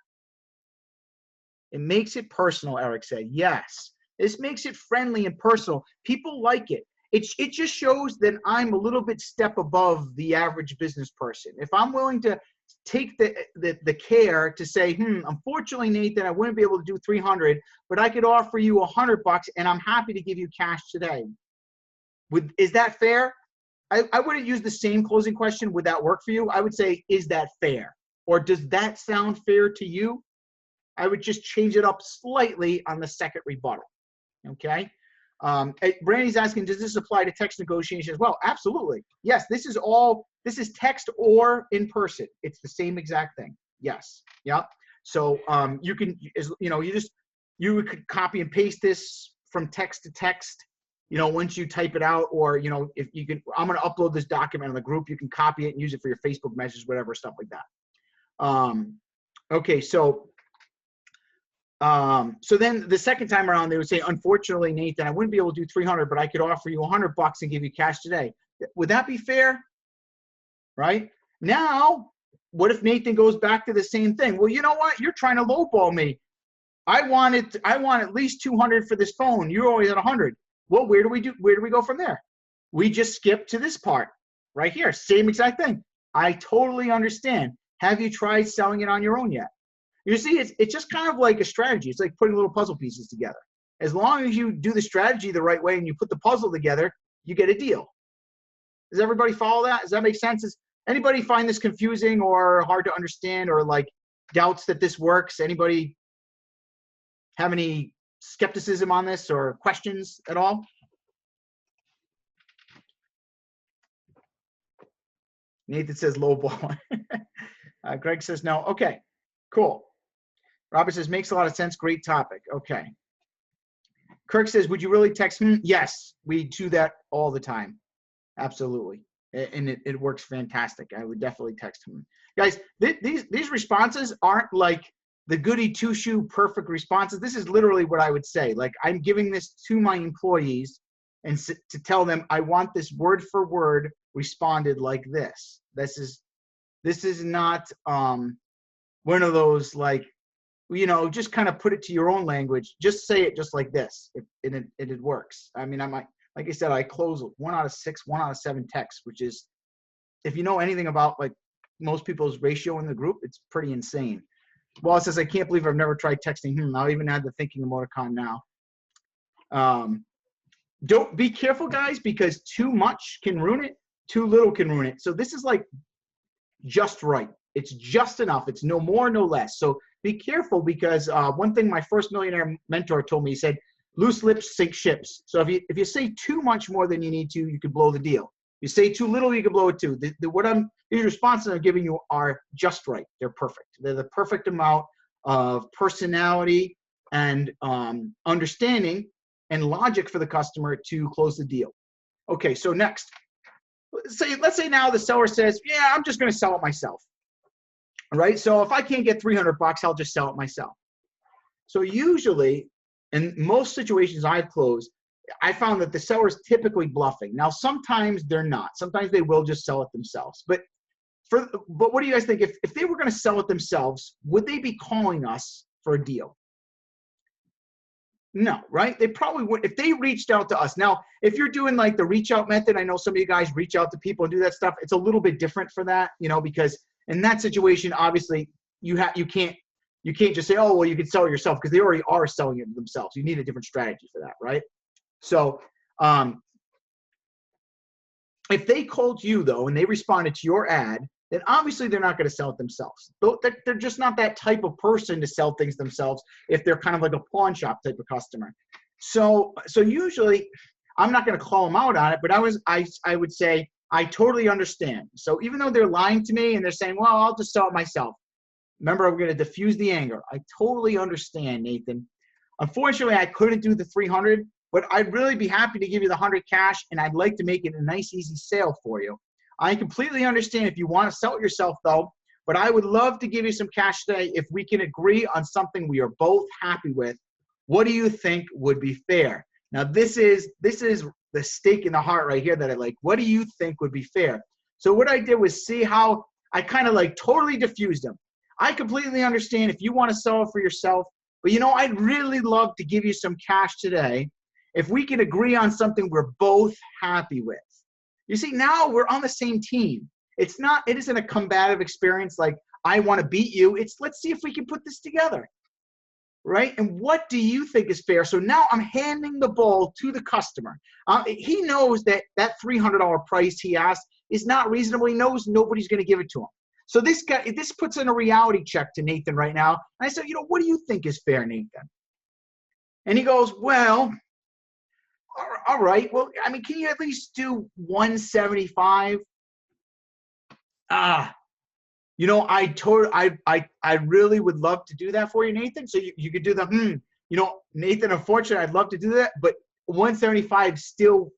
Speaker 1: It makes it personal, Eric said. Yes. This makes it friendly and personal. People like it. It just shows that I'm a little bit step above the average business person. If I'm willing to take the care to say, unfortunately, Nathan, I wouldn't be able to do 300, but I could offer you $100 and I'm happy to give you cash today. Is that fair? I wouldn't use the same closing question. Would that work for you? I would say, is that fair? Or does that sound fair to you? I would just change it up slightly on the second rebuttal, okay? Brandy's asking, does this apply to text negotiation as well? Absolutely. Yes, this is text or in person. It's the same exact thing. Yes, yep. So you could copy and paste this from text to text, once you type it out, or, if you can, I'm going to upload this document in the group, you can copy it and use it for your Facebook messages, whatever, stuff like that. Okay, so then the second time around, they would say, unfortunately, Nathan, I wouldn't be able to do 300, but I could offer you $100 and give you cash today. Would that be fair? Right? Now, what if Nathan goes back to the same thing? Well, you know what? You're trying to lowball me. I want at least 200 for this phone. You're always at 100. Well, where do we go from there? We just skip to this part right here. Same exact thing. I totally understand. Have you tried selling it on your own yet? You see, it's just kind of like a strategy. It's like putting little puzzle pieces together. As long as you do the strategy the right way and you put the puzzle together, you get a deal. Does everybody follow that? Does that make sense? Does anybody find this confusing or hard to understand, or like doubts that this works? Anybody have any skepticism on this or questions at all? Nathan says low ball. Greg says no. Okay, cool. Robert says makes a lot of sense. Great topic. Okay. Kirk says, would you really text him? Yes, we do that all the time. Absolutely. And it works fantastic. I would definitely text him. Guys, these responses aren't like the goody two-shoe perfect responses. This is literally what I would say. Like, I'm giving this to my employees and to tell them I want this word for word responded like this. This is not one of those, like, you know, just kind of put it to your own language. Just say it just like this. It works. I mean, I might, like I said, I close 1 out of 6, 1 out of 7 texts, which is, if you know anything about like most people's ratio in the group, it's pretty insane. Well, it says, I can't believe I've never tried texting him. I'll even add the thinking emoticon now. Don't be careful, guys, because too much can ruin it. Too little can ruin it. So this is like just right. It's just enough. It's no more, no less. So be careful, because one thing my first millionaire mentor told me, he said, loose lips sink ships. So if you say too much more than you need to, you could blow the deal. You say too little, you can blow it too. These responses I'm giving you are just right. They're perfect. They're the perfect amount of personality and understanding and logic for the customer to close the deal. Okay, so next, let's say now the seller says, yeah, I'm just going to sell it myself. All right, so if I can't get $300, I'll just sell it myself. So usually, in most situations I've closed, I found that the seller's typically bluffing. Now, sometimes they're not. Sometimes they will just sell it themselves. But what do you guys think? If they were going to sell it themselves, would they be calling us for a deal? No, right? They probably would. If they reached out to us. Now, if you're doing like the reach out method, I know some of you guys reach out to people and do that stuff. It's a little bit different for that, you know, because in that situation, obviously, you can't just say, oh, well, you can sell it yourself, because they already are selling it themselves. You need a different strategy for that, right? So if they called you, though, and they responded to your ad, then obviously they're not going to sell it themselves. They're just not that type of person to sell things themselves if they're kind of like a pawn shop type of customer. So usually I'm not going to call them out on it, but I would say, I totally understand. So even though they're lying to me and they're saying, well, I'll just sell it myself. Remember, I'm going to diffuse the anger. I totally understand, Nathan. Unfortunately, I couldn't do the 300, but I'd really be happy to give you the 100 cash, and I'd like to make it a nice, easy sale for you. I completely understand if you want to sell it yourself, though, but I would love to give you some cash today if we can agree on something we are both happy with. What do you think would be fair? Now, this is the stake in the heart right here that I like. What do you think would be fair? So what I did was see how I kind of like totally diffused them. I completely understand if you want to sell it for yourself, but you know, I'd really love to give you some cash today if we can agree on something we're both happy with. You see, now we're on the same team. It isn't a combative experience like I want to beat you. It's let's see if we can put this together. Right? And what do you think is fair? So now I'm handing the ball to the customer. He knows that $300 price he asked is not reasonable. He knows nobody's going to give it to him. So this puts in a reality check to Nathan right now. And I said, you know, what do you think is fair, Nathan? And he goes, well, all right. Well, I mean, can you at least do 175? You know, I really would love to do that for you, Nathan. So you could do the, you know, Nathan, unfortunately, I'd love to do that, but 175 still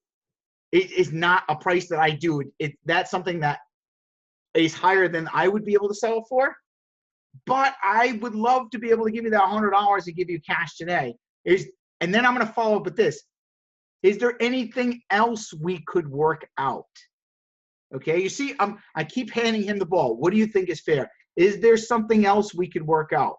Speaker 1: is not a price that I do. That's something that is higher than I would be able to sell it for. But I would love to be able to give you that $100 and give you cash today. And then I'm going to follow up with this. Is there anything else we could work out? Okay, you see, I keep handing him the ball. What do you think is fair? Is there something else we could work out?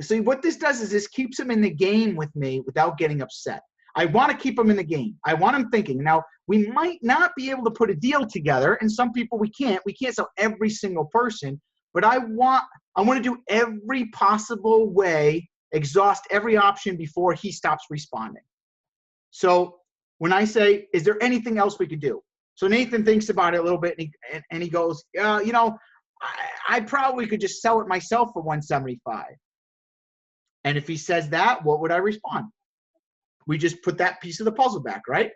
Speaker 1: See, what this does is this keeps him in the game with me without getting upset. I want to keep him in the game. I want him thinking. Now, we might not be able to put a deal together, and some people we can't. We can't sell every single person, but I want to do every possible way, exhaust every option before he stops responding. So when I say, is there anything else we could do? So Nathan thinks about it a little bit, and he goes, you know, I probably could just sell it myself for $175. And if he says that, what would I respond? We just put that piece of the puzzle back, right?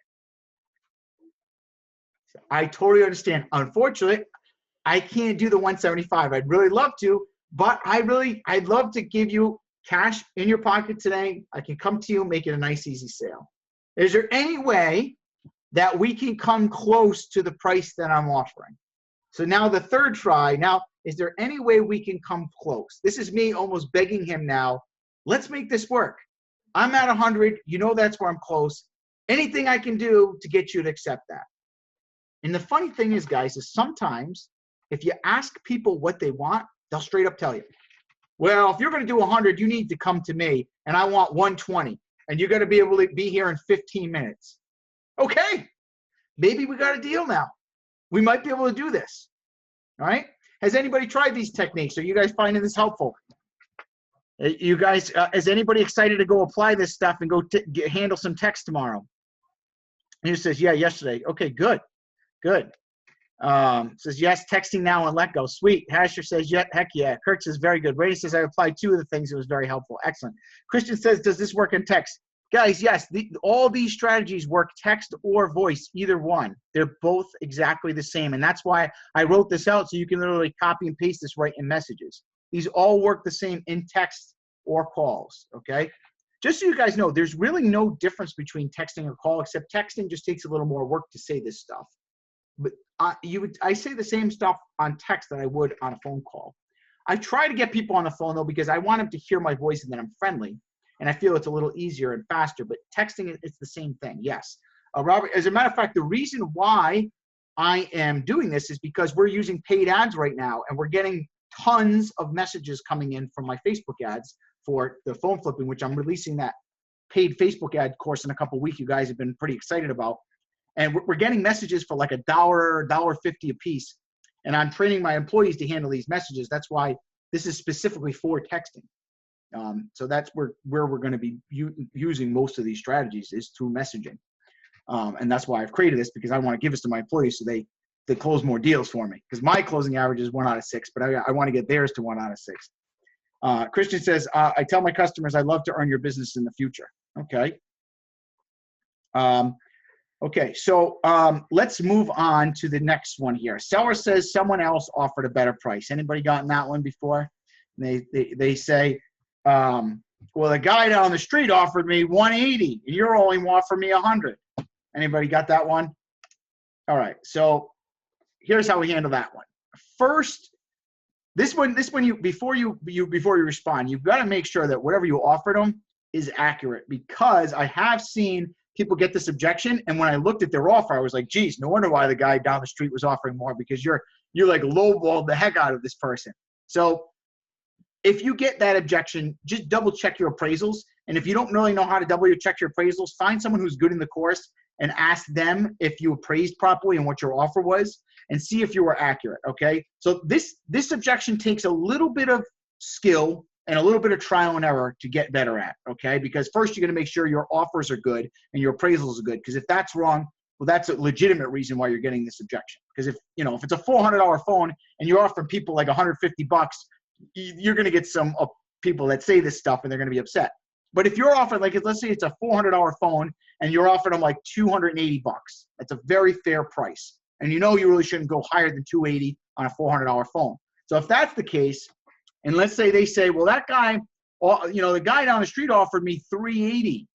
Speaker 1: I totally understand. Unfortunately, I can't do the 175. I'd really love to, but I'd love to give you cash in your pocket today. I can come to you, make it a nice, easy sale. Is there any way that we can come close to the price that I'm offering? So now the third try, now, is there any way we can come close? This is me almost begging him now, let's make this work. I'm at 100, you know that's where I'm close. Anything I can do to get you to accept that. And the funny thing is, guys, is sometimes if you ask people what they want, they'll straight up tell you, well, if you're going to do 100, you need to come to me, and I want 120, and you're going to be able to be here in 15 minutes. Okay, maybe we got a deal now. We might be able to do this. All right? Has anybody tried these techniques? Are you guys finding this helpful? You guys, is anybody excited to go apply this stuff and go handle some text tomorrow? And he says, yeah, yesterday. Okay, good. Good. Says, yes, texting now and let go. Sweet. Hasher says, yeah, heck yeah. Kirk says, very good. Brady says, I applied 2 of the things. It was very helpful. Excellent. Christian says, does this work in text? Guys, yes, all these strategies work text or voice, either one. They're both exactly the same. And that's why I wrote this out so you can literally copy and paste this right in messages. These all work the same in text or calls, okay? Just so you guys know, there's really no difference between texting or call, except texting just takes a little more work to say this stuff. But I say the same stuff on text that I would on a phone call. I try to get people on the phone, though, because I want them to hear my voice and that I'm friendly. And I feel it's a little easier and faster, but texting, it's the same thing, yes. Robert, as a matter of fact, the reason why I am doing this is because we're using paid ads right now, and we're getting tons of messages coming in from my Facebook ads for the phone flipping, which I'm releasing that paid Facebook ad course in a couple of weeks. You guys have been pretty excited about. And we're getting messages for like $1, $1.50 a piece. And I'm training my employees to handle these messages. That's why this is specifically for texting. So that's where we're going to be using most of these strategies is through messaging. And that's why I've created this, because I want to give this to my employees so they close more deals for me. Because my closing average is 1 out of 6, but I want to get theirs to 1 out of 6. Christian says, I tell my customers I love to earn your business in the future. Okay. Okay, so let's move on to the next one here. Seller says someone else offered a better price. Anybody gotten that one before? And they say, well, the guy down the street offered me 180, and you're only offering me 100. Anybody got that one? All right, so here's how we handle that one. First, this one before you respond, you've got to make sure that whatever you offered them is accurate, because I have seen people get this objection, and when I looked at their offer, I was like, geez, no wonder why the guy down the street was offering more, because you're like lowballed the heck out of this person. So if you get that objection, just double check your appraisals. And if you don't really know how to double check your appraisals, find someone who's good in the course and ask them if you appraised properly and what your offer was, and see if you were accurate, okay? So this objection takes a little bit of skill and a little bit of trial and error to get better at, okay? Because first you're gonna make sure your offers are good and your appraisals are good, because if that's wrong, well, that's a legitimate reason why you're getting this objection. Because if it's a $400 phone and you're offering people like $150, you're gonna get some people that say this stuff and they're gonna be upset. But if you're offering, like, let's say it's a $400 phone and you're offering them like $280, that's a very fair price. And you really shouldn't go higher than $280 on a $400 phone. So if that's the case, and let's say they say, well, that guy, the guy down the street offered me $380.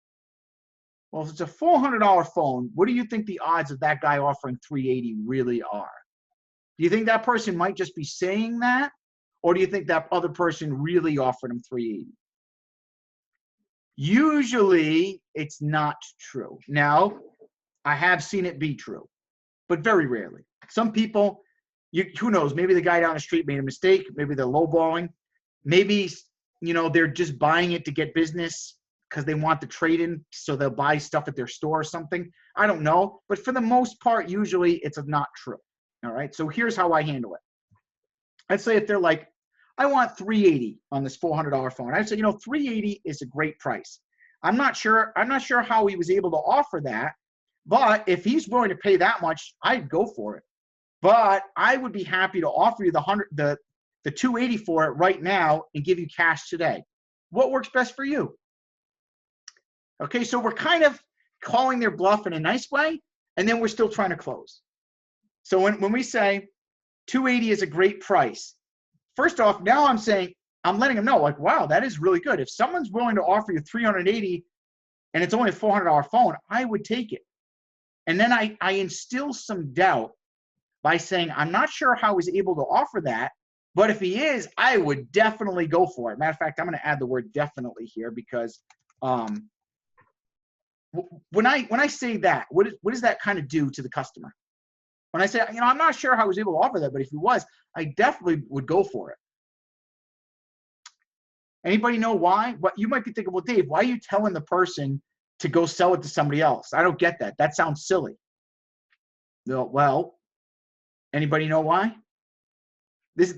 Speaker 1: Well, if it's a $400 phone, what do you think the odds of that guy offering $380 really are? Do you think that person might just be saying that? Or do you think that other person really offered him $380? Usually, it's not true. Now, I have seen it be true, but very rarely. Some people, who knows, maybe the guy down the street made a mistake. Maybe they're lowballing. Maybe, they're just buying it to get business because they want the trade-in, so they'll buy stuff at their store or something. I don't know. But for the most part, usually it's not true. All right? So here's how I handle it. I'd say if they're like, I want $380 on this $400 phone. I'd say, $380 is a great price. I'm not sure how he was able to offer that, But if he's willing to pay that much, I'd go for it. But I would be happy to offer you the 280 for it right now and give you cash today. What works best for you? Okay, so we're kind of calling their bluff in a nice way, and then we're still trying to close. So when we say 280 is a great price, first off, now I'm letting them know, like, wow, that is really good. If someone's willing to offer you 380 and it's only a $400 phone, I would take it. And then I instill some doubt by saying, I'm not sure how he's able to offer that, but if he is, I would definitely go for it. Matter of fact, I'm going to add the word definitely here because when I say that, what does that kind of do to the customer? When I say, I'm not sure how he was able to offer that, but if he was, I definitely would go for it. Anybody know why? What you might be thinking, well, Dave, why are you telling the person to go sell it to somebody else? I don't get that. That sounds silly. No, well, anybody know why? This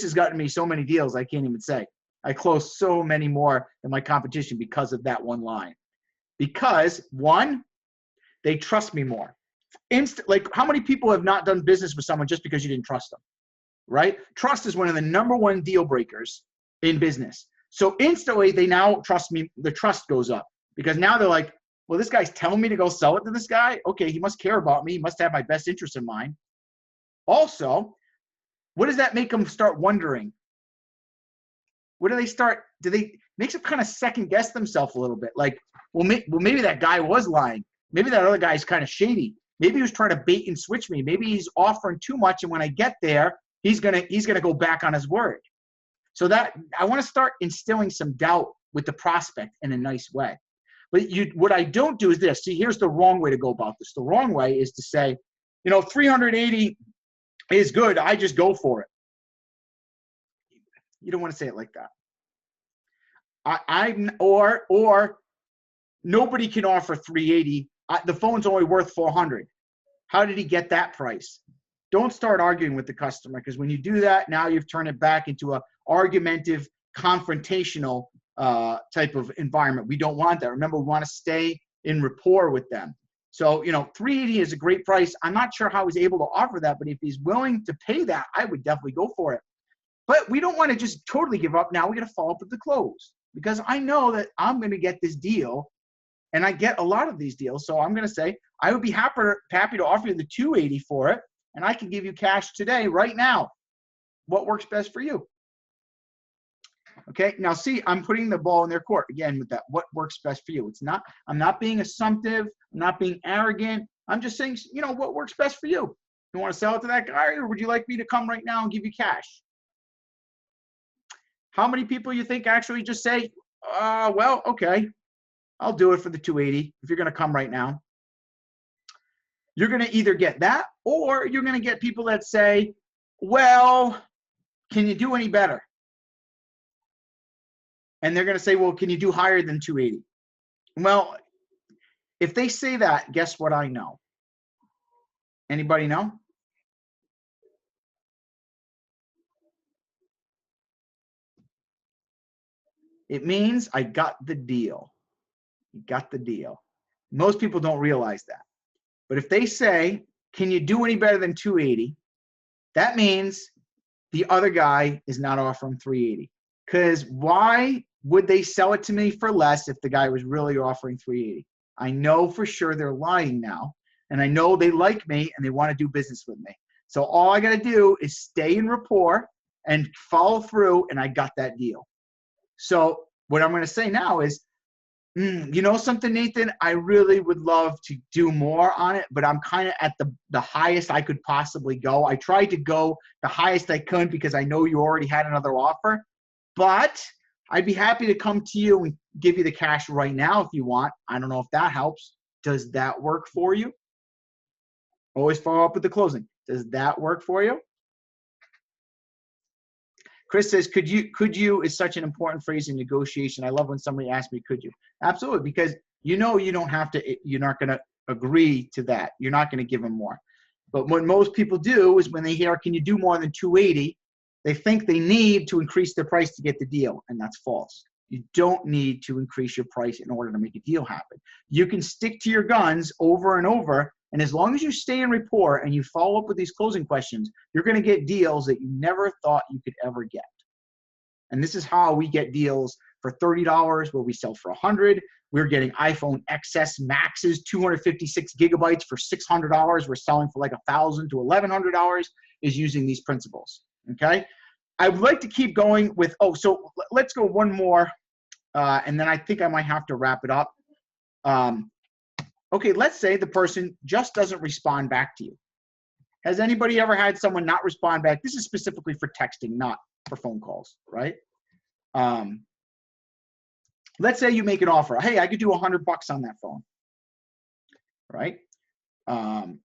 Speaker 1: has gotten me so many deals I can't even say. I closed so many more than my competition because of that one line. Because one, they trust me more. Like, how many people have not done business with someone just because you didn't trust them, right? Trust is one of the #1 deal breakers in business. So instantly, they now trust me. The trust goes up because now they're like, well, this guy's telling me to go sell it to this guy. Okay, he must care about me. He must have my best interest in mind. Also, what does that make them start wondering? What do they start? Makes them kind of second guess themselves a little bit. Like, well, maybe that guy was lying. Maybe that other guy's kind of shady. Maybe he was trying to bait and switch me. Maybe he's offering too much, and when I get there, he's gonna go back on his word. So that I want to start instilling some doubt with the prospect in a nice way. But what I don't do is this. See, here's the wrong way to go about this. The wrong way is to say, 380 is good. I just go for it. You don't want to say it like that. Or nobody can offer 380. The phone's only worth 400. How did he get that price? Don't start arguing with the customer, because when you do that, now you've turned it back into a argumentative, confrontational type of environment. We don't want that. Remember, we want to stay in rapport with them. So, 380 is a great price. I'm not sure how he's able to offer that, but if he's willing to pay that, I would definitely go for it. But we don't want to just totally give up. Now we got to follow up with the close, because I know that I'm going to get this deal, and I get a lot of these deals. So I'm going to say, I would be happy to offer you the 280 for it, and I can give you cash today, right now. What works best for you? Okay, now see, I'm putting the ball in their court again with that. What works best for you? I'm not being assumptive. I'm not being arrogant. I'm just saying, what works best for you? You want to sell it to that guy, or would you like me to come right now and give you cash? How many people you think actually just say, well, okay, I'll do it for the 280 if you're going to come right now? You're going to either get that, or you're going to get people that say, well, can you do any better? And they're going to say, well, can you do higher than 280? Well, if they say that, guess what I know? Anybody know? It means I got the deal. You got the deal. Most people don't realize that. But if they say, can you do any better than 280? That means the other guy is not offering 380. Because why would they sell it to me for less if the guy was really offering 380? I know for sure they're lying now, and I know they like me and they want to do business with me. So all I got to do is stay in rapport and follow through, and I got that deal. So what I'm going to say now is, you know something, Nathan? I really would love to do more on it, but I'm kind of at the highest I could possibly go. I tried to go the highest I could because I know you already had another offer, but I'd be happy to come to you and give you the cash right now if you want. I don't know if that helps. Does that work for you? Always follow up with the closing. Does that work for you? Chris says, could you is such an important phrase in negotiation. I love when somebody asks me, could you? Absolutely, because you don't have to, you're not going to agree to that. You're not going to give them more. But what most people do is when they hear, can you do more than 280, they think they need to increase the price to get the deal, and that's false. You don't need to increase your price in order to make a deal happen. You can stick to your guns over and over, and as long as you stay in rapport and you follow up with these closing questions, you're going to get deals that you never thought you could ever get. And this is how we get deals for $30 where we sell for $100. We're getting iPhone XS Maxes, 256 gigabytes for $600. We're selling for like $1,000 to $1,100 is using these principles, okay? I would like to keep going with, so let's go one more, and then I think I might have to wrap it up. Okay, let's say the person just doesn't respond back to you. Has anybody ever had someone not respond back? This is specifically for texting, not for phone calls, right? Let's say you make an offer. Hey, I could do $100 on that phone, right? And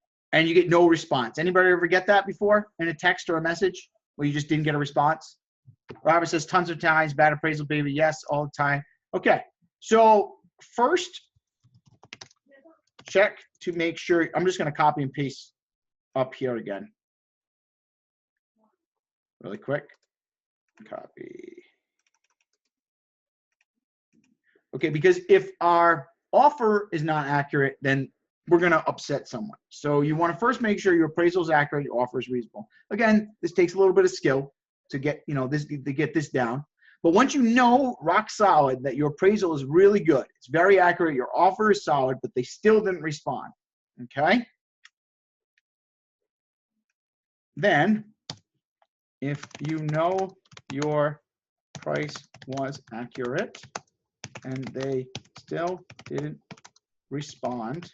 Speaker 1: you get no response. Anybody ever get that before in a text or a message where you just didn't get a response? Robert says tons of times, bad appraisal, baby. Yes, all the time. Okay, so first, check to make sure. I'm just going to copy and paste up here again. Really quick. Copy. Okay, because if our offer is not accurate, then we're going to upset someone. So you want to first make sure your appraisal is accurate, your offer is reasonable. Again, this takes a little bit of skill to get, to get this down. But once you know rock solid that your appraisal is really good, it's very accurate, your offer is solid, but they still didn't respond, okay? Then, if you know your price was accurate and they still didn't respond,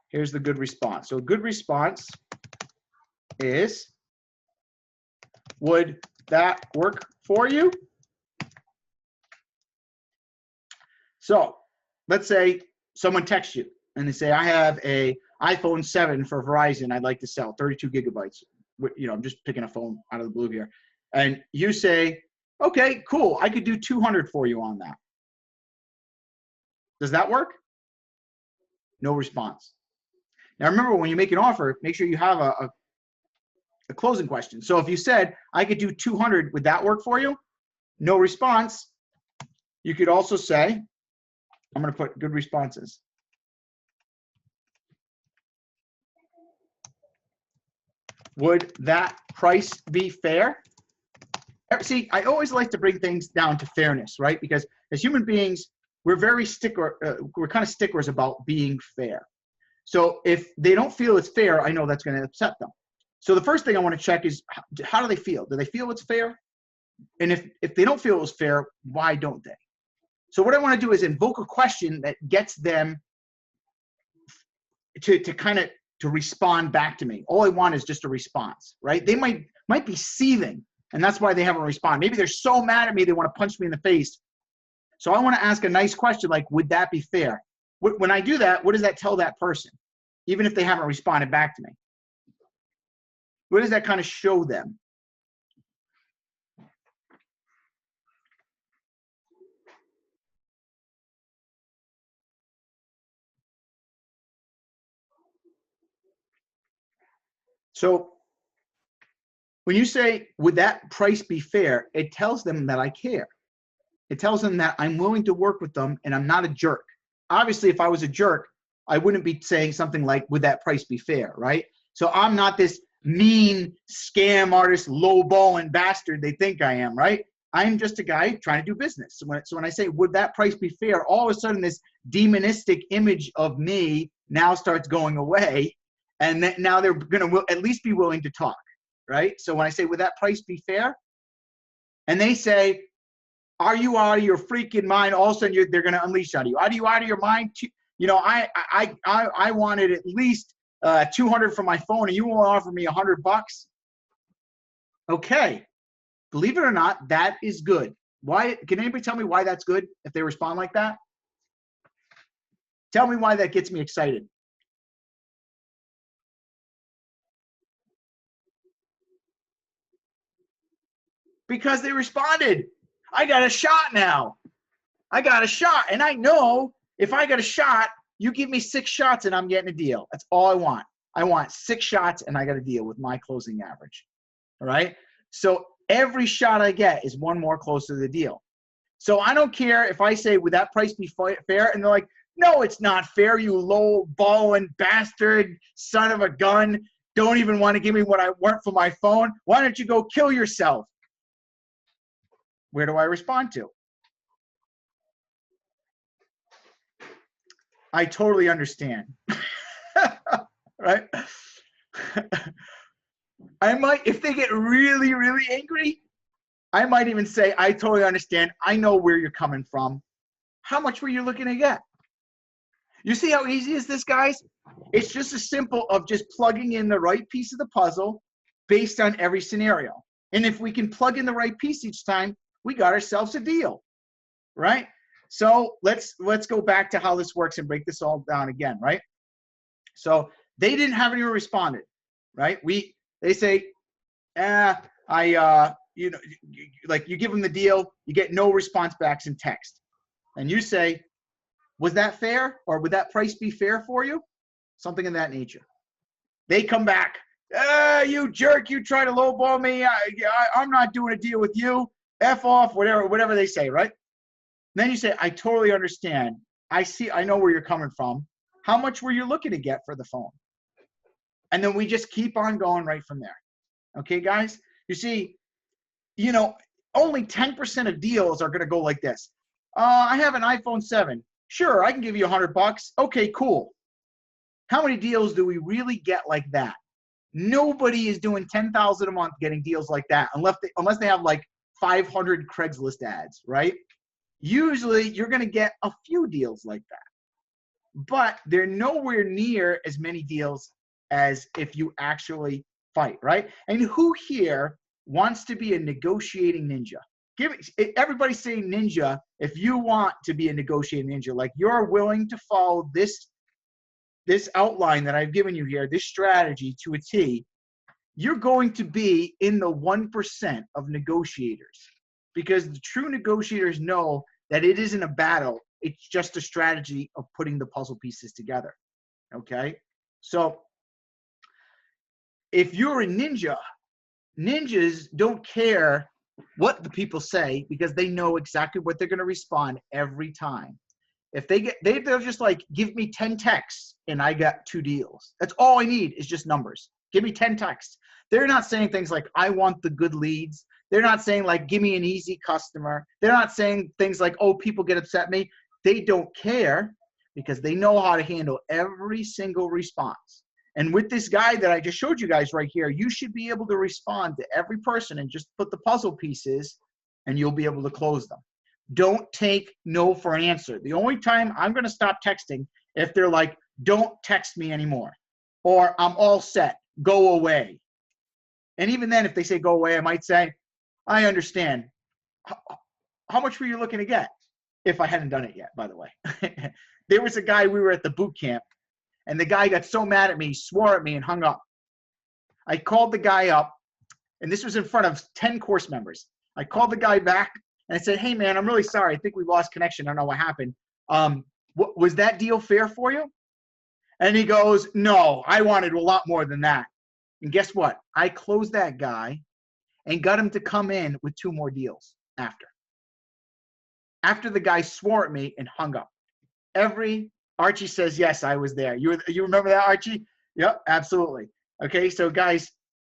Speaker 1: here's the good response. So a good response is, would that work for you? So let's say someone texts you and they say, I have a iPhone 7 for Verizon I'd like to sell, 32 gigabytes. I'm just picking a phone out of the blue here. And you say, okay, cool, I could do 200 for you on that. Does that work? No response. Now remember, when you make an offer, make sure you have a closing question. So if you said, I could do 200, would that work for you? No response. You could also say, I'm going to put good responses. Would that price be fair? See, I always like to bring things down to fairness, right? Because as human beings, we're very we're kind of stickers about being fair. So if they don't feel it's fair, I know that's going to upset them. So the first thing I want to check is, how do they feel? Do they feel it's fair? And if they don't feel it was fair, why don't they? So what I want to do is invoke a question that gets them to respond back to me. All I want is just a response, right? They might be seething, and that's why they haven't responded. Maybe they're so mad at me they want to punch me in the face. So I want to ask a nice question like, would that be fair? When I do that, what does that tell that person? Even if they haven't responded back to me. What does that kind of show them? So when you say, would that price be fair? It tells them that I care. It tells them that I'm willing to work with them and I'm not a jerk. Obviously, if I was a jerk, I wouldn't be saying something like, would that price be fair, right? So I'm not this mean scam artist, lowballing bastard they think I am, right? I'm just a guy trying to do business. So when I say, would that price be fair, all of a sudden this demonistic image of me now starts going away, and then now they're going to at least be willing to talk, right? So when I say, would that price be fair? And they say, are you out of your freaking mind? All of a sudden they're going to unleash on you. Are you out of your mind? I wanted at least 200 for my phone, and you won't offer me $100. Okay, believe it or not, that is good. Why? Can anybody tell me why that's good if they respond like that? Tell me why that gets me excited. Because they responded. I got a shot now. I got a shot, and I know if I got a shot, you give me 6 shots and I'm getting a deal. That's all I want. I want 6 shots and I got a deal with my closing average. All right. So every shot I get is one more close to the deal. So I don't care if I say, would that price be fair? And they're like, no, it's not fair, you low balling bastard, son of a gun. Don't even want to give me what I want for my phone. Why don't you go kill yourself? Where do I respond to? I totally understand. Right? I might, if they get really, really angry, I might even say, I totally understand. I know where you're coming from. How much were you looking to get? You see how easy is this, guys? It's just as simple of just plugging in the right piece of the puzzle based on every scenario. And if we can plug in the right piece each time, we got ourselves a deal, right? So let's go back to how this works and break this all down again, right? So they didn't have anyone responded, right? They say, you know, like you give them the deal, you get no response backs in text. And you say, was that fair? Or would that price be fair for you? Something of that nature. They come back, you jerk, you try to lowball me. I'm not doing a deal with you. F off, whatever they say, right? Then you say, I totally understand. I know where you're coming from. How much were you looking to get for the phone? And then we just keep on going right from there. Okay, guys? You see, you know, only 10% of deals are going to go like this. I have an iPhone 7. Sure, I can give you $100. Okay, cool. How many deals do we really get like that? Nobody is doing 10,000 a month getting deals like that unless they have like 500 Craigslist ads, right? Usually you're going to get a few deals like that, but they're nowhere near as many deals as if you actually fight, right? And who here wants to be a negotiating ninja? Everybody say ninja if you want to be a negotiating ninja, like you're willing to follow this outline that I've given you here, this strategy to a T. You're going to be in the 1% of negotiators, because the true negotiators know that it isn't a battle. It's just a strategy of putting the puzzle pieces together. Okay. So if you're a ninja, ninjas don't care what the people say because they know exactly what they're going to respond every time. If they'll just like, give me 10 texts and I got 2 deals. That's all I need is just numbers. Give me 10 texts. They're not saying things like, I want the good leads. They're not saying like, give me an easy customer. They're not saying things like, oh, people get upset at me. They don't care because they know how to handle every single response. And with this guide that I just showed you guys right here, you should be able to respond to every person and just put the puzzle pieces and you'll be able to close them. Don't take no for an answer. The only time I'm going to stop texting if they're like, don't text me anymore, or I'm all set, go away. And even then, if they say go away, I might say, I understand. How much were you looking to get? If I hadn't done it yet, by the way. There was a guy, we were at the boot camp, and the guy got so mad at me, he swore at me and hung up. I called the guy up, and this was in front of 10 course members. I called the guy back, and I said, hey, man, I'm really sorry. I think we lost connection. I don't know what happened. Was that deal fair for you? And he goes, no, I wanted a lot more than that. And guess what? I closed that guy and got him to come in with 2 more deals after the guy swore at me and hung up. Archie says, yes, I was there. You remember that, Archie? Yep, absolutely. Okay, so guys,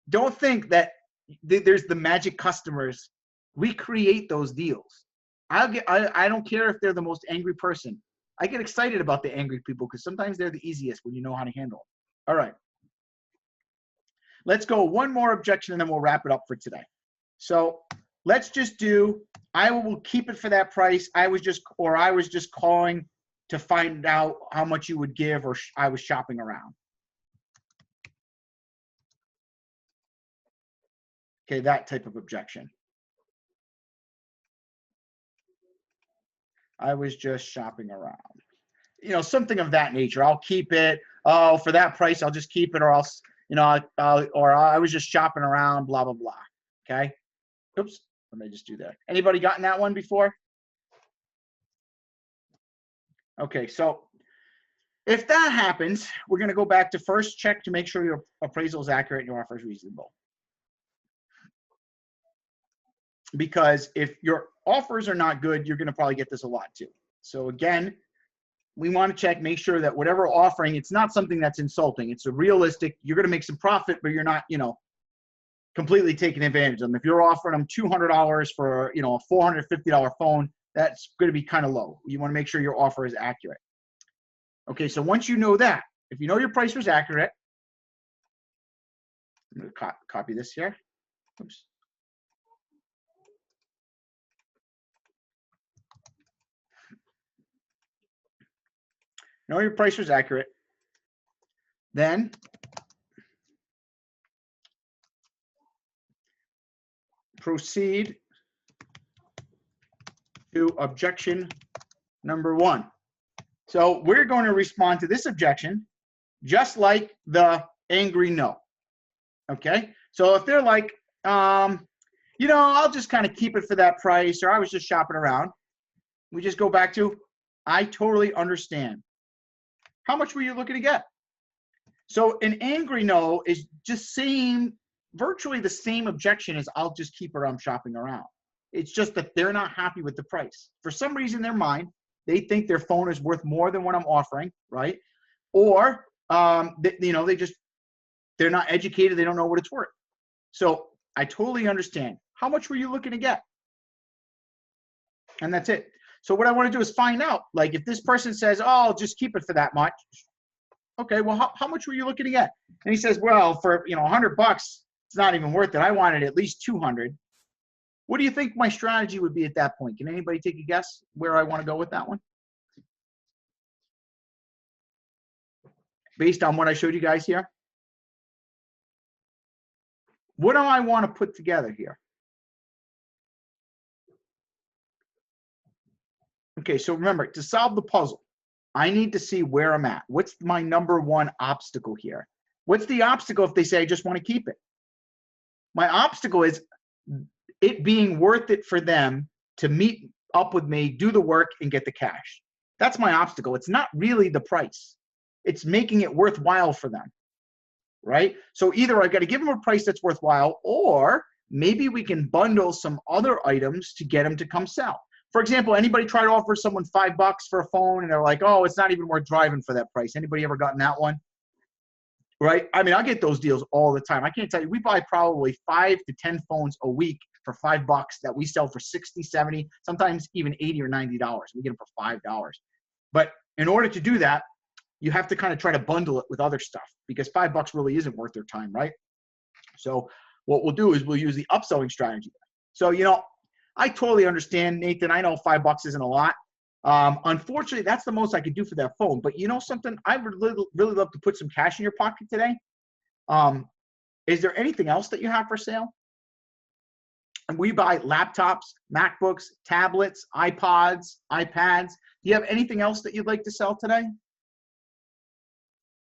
Speaker 1: don't think that there's the magic customers. We create those deals. I don't care if they're the most angry person. I get excited about the angry people because sometimes they're the easiest when you know how to handle them. All right. Let's go one more objection and then we'll wrap it up for today. So let's just do, I will keep it for that price. I was just calling to find out how much you would give, or I was shopping around. Okay, that type of objection. I was just shopping around. You know, something of that nature. I'll keep it. Oh, for that price, I'll just keep it, or else, you know, or I was just shopping around, blah, blah, blah. Okay. Oops. Let me just do that. Anybody gotten that one before? Okay, so if that happens, we're going to go back to first check to make sure your appraisal is accurate and your offer is reasonable. because if your offers are not good, you're going to probably get this a lot too. So again, we want to check, make sure that whatever offering, it's not something that's insulting. It's a realistic, you're going to make some profit, but you're not, completely taking advantage of them. If you're offering them $200 for, a $450 phone, that's going to be kind of low. You want to make sure your offer is accurate. Okay, so once you know that, if you know your price was accurate, I'm going to copy this here. Oops. Know your price was accurate. Then proceed to objection number 1. So we're going to respond to this objection just like the angry no. Okay, so if they're like, I'll just kind of keep it for that price, or I was just shopping around, we just go back to, I totally understand. How much were you looking to get? So an angry no is just virtually the same objection as I'll just keep it, I'm shopping around. It's just that they're not happy with the price. For some reason in their mind, they think their phone is worth more than what I'm offering, right? Or, they're not educated. They don't know what it's worth. So I totally understand. How much were you looking to get? And that's it. So what I want to do is find out, like if this person says, oh, I'll just keep it for that much. Okay, well, how much were you looking to get? And he says, well, for, $100, it's not even worth it. I wanted at least 200. What do you think my strategy would be at that point? Can anybody take a guess where I want to go with that one? Based on what I showed you guys here? What do I want to put together here? Okay, so remember, to solve the puzzle, I need to see where I'm at. What's my number one obstacle here? What's the obstacle if they say, I just want to keep it? My obstacle is it being worth it for them to meet up with me, do the work, and get the cash. That's my obstacle. It's not really the price. It's making it worthwhile for them, right? So either I've got to give them a price that's worthwhile, or maybe we can bundle some other items to get them to come sell. For example, anybody try to offer someone $5 for a phone and they're like, oh, it's not even worth driving for that price. Anybody ever gotten that one? Right? I mean, I get those deals all the time. I can't tell you, we buy probably 5 to 10 phones a week for $5 that we sell for 60, 70, sometimes even $80 or $90. We get them for $5. But in order to do that, you have to kind of try to bundle it with other stuff because $5 really isn't worth their time, right? So what we'll do is we'll use the upselling strategy. So, I totally understand, Nathan. I know $5 isn't a lot. Unfortunately, that's the most I could do for that phone. But you know something? I would really love to put some cash in your pocket today. Is there anything else that you have for sale? And we buy laptops, MacBooks, tablets, iPods, iPads. Do you have anything else that you'd like to sell today?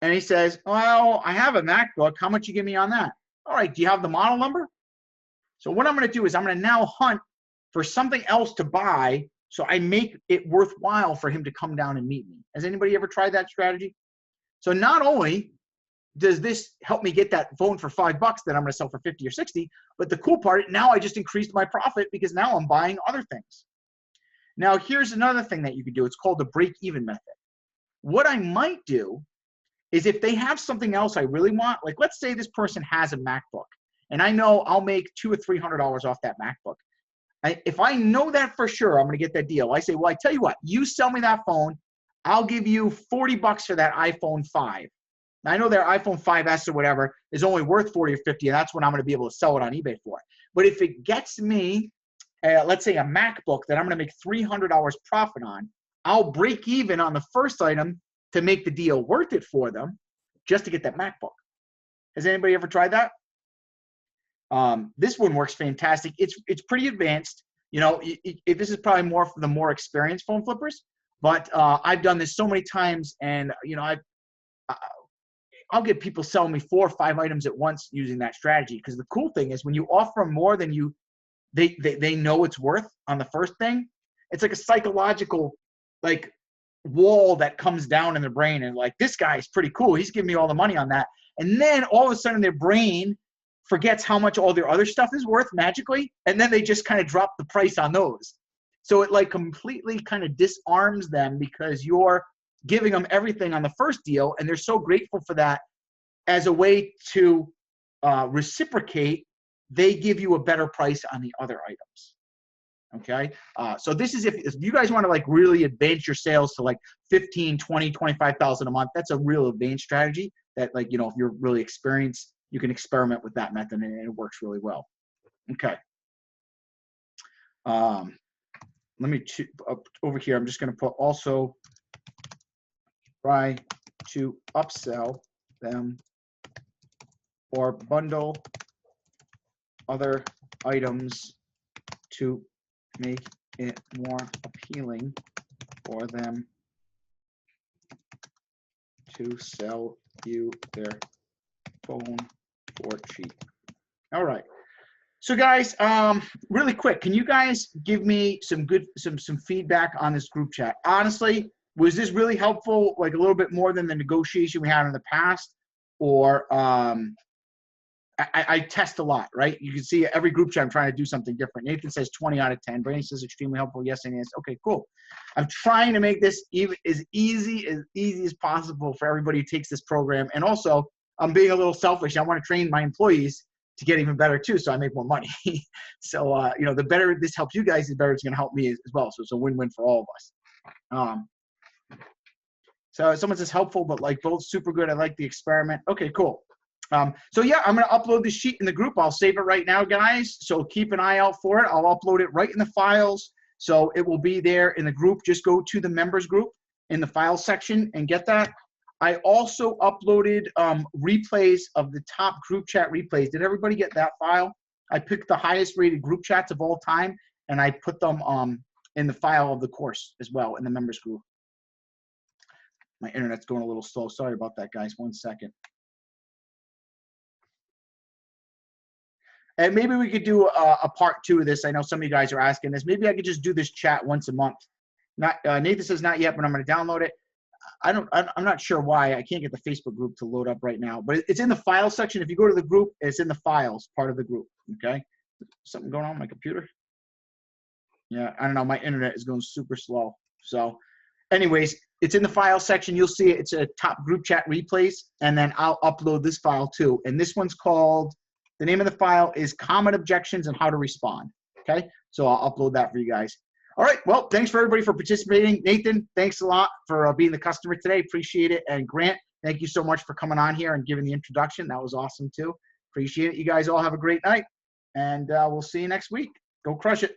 Speaker 1: And he says, well, I have a MacBook. How much you give me on that? All right, do you have the model number? So what I'm going to do is I'm going to now hunt for something else to buy so I make it worthwhile for him to come down and meet me. Has anybody ever tried that strategy? So not only does this help me get that phone for $5 that I'm going to sell for 50 or 60, but the cool part, now I just increased my profit because now I'm buying other things. Now here's another thing that you can do. It's called the break-even method. What I might do is if they have something else I really want, like let's say this person has a MacBook and I know I'll make $200 or $300 off that MacBook. If I know that for sure, I'm going to get that deal. I say, well, I tell you what, you sell me that phone. I'll give you $40 for that iPhone 5. Now, I know their iPhone 5S or whatever is only worth 40 or 50, and that's when I'm going to be able to sell it on eBay for. But if it gets me, let's say a MacBook that I'm going to make $300 profit on, I'll break even on the first item to make the deal worth it for them just to get that MacBook. Has anybody ever tried that? This one works fantastic. It's pretty advanced. This is probably more for the more experienced phone flippers, but I've done this so many times, and I'll get people selling me 4 or 5 items at once using that strategy. Because the cool thing is when you offer them more than they know it's worth on the first thing, it's like a psychological wall that comes down in their brain, and like, this guy is pretty cool. He's giving me all the money on that, and then all of a sudden their brain forgets how much all their other stuff is worth magically, and then they just kind of drop the price on those. So it like completely kind of disarms them because you're giving them everything on the first deal, and they're so grateful for that. As a way to reciprocate, they give you a better price on the other items. Okay, so this is if you guys want to like really advance your sales to like 15, 20, 25,000 a month. That's a real advanced strategy that, like, you know, if you're really experienced, you can experiment with that method and it works really well. Okay. Let me over here. I'm just going to put also try to upsell them or bundle other items to make it more appealing for them to sell you their phone for cheap. All right. So guys, really quick, can you guys give me some feedback on this group chat? Honestly, was this really helpful, like a little bit more than the negotiation we had in the past? Or I test a lot, right? You can see every group chat I'm trying to do something different. Nathan says 20 out of 10. Brandon says extremely helpful. Yes, and yes. Okay, cool. I'm trying to make this as easy as possible for everybody who takes this program. And also, I'm being a little selfish. I want to train my employees to get even better too, so I make more money. So you know, the better this helps you guys, the better it's going to help me as well. So it's a win-win for all of us. So someone says helpful, but like both super good. I like the experiment. Okay, cool. So yeah, I'm going to upload the sheet in the group. I'll save it right now, guys. So keep an eye out for it. I'll upload it right in the files. So it will be there in the group. Just go to the members group in the file section and get that. I also uploaded replays of the top group chat replays. Did everybody get that file? I picked the highest rated group chats of all time, and I put them in the file of the course as well in the members group. My internet's going a little slow. Sorry about that, guys. 1 second. And maybe we could do a part 2 of this. I know some of you guys are asking this. Maybe I could just do this chat once a month. Nathan says not yet, but I'm going to download it. I'm not sure why. I can't get the Facebook group to load up right now, but it's in the file section. If you go to the group, it's in the files part of the group. Okay. Something going on with my computer? Yeah, I don't know. My internet is going super slow. So anyways, it's in the file section. You'll see it. It's a top group chat replays, and then I'll upload this file too. And this one's called, the name of the file is Common Objections and How to Respond. Okay. So I'll upload that for you guys. All right. Well, thanks for everybody for participating. Nathan, thanks a lot for being the customer today. Appreciate it. And Grant, thank you so much for coming on here and giving the introduction. That was awesome too. Appreciate it. You guys all have a great night, and we'll see you next week. Go crush it.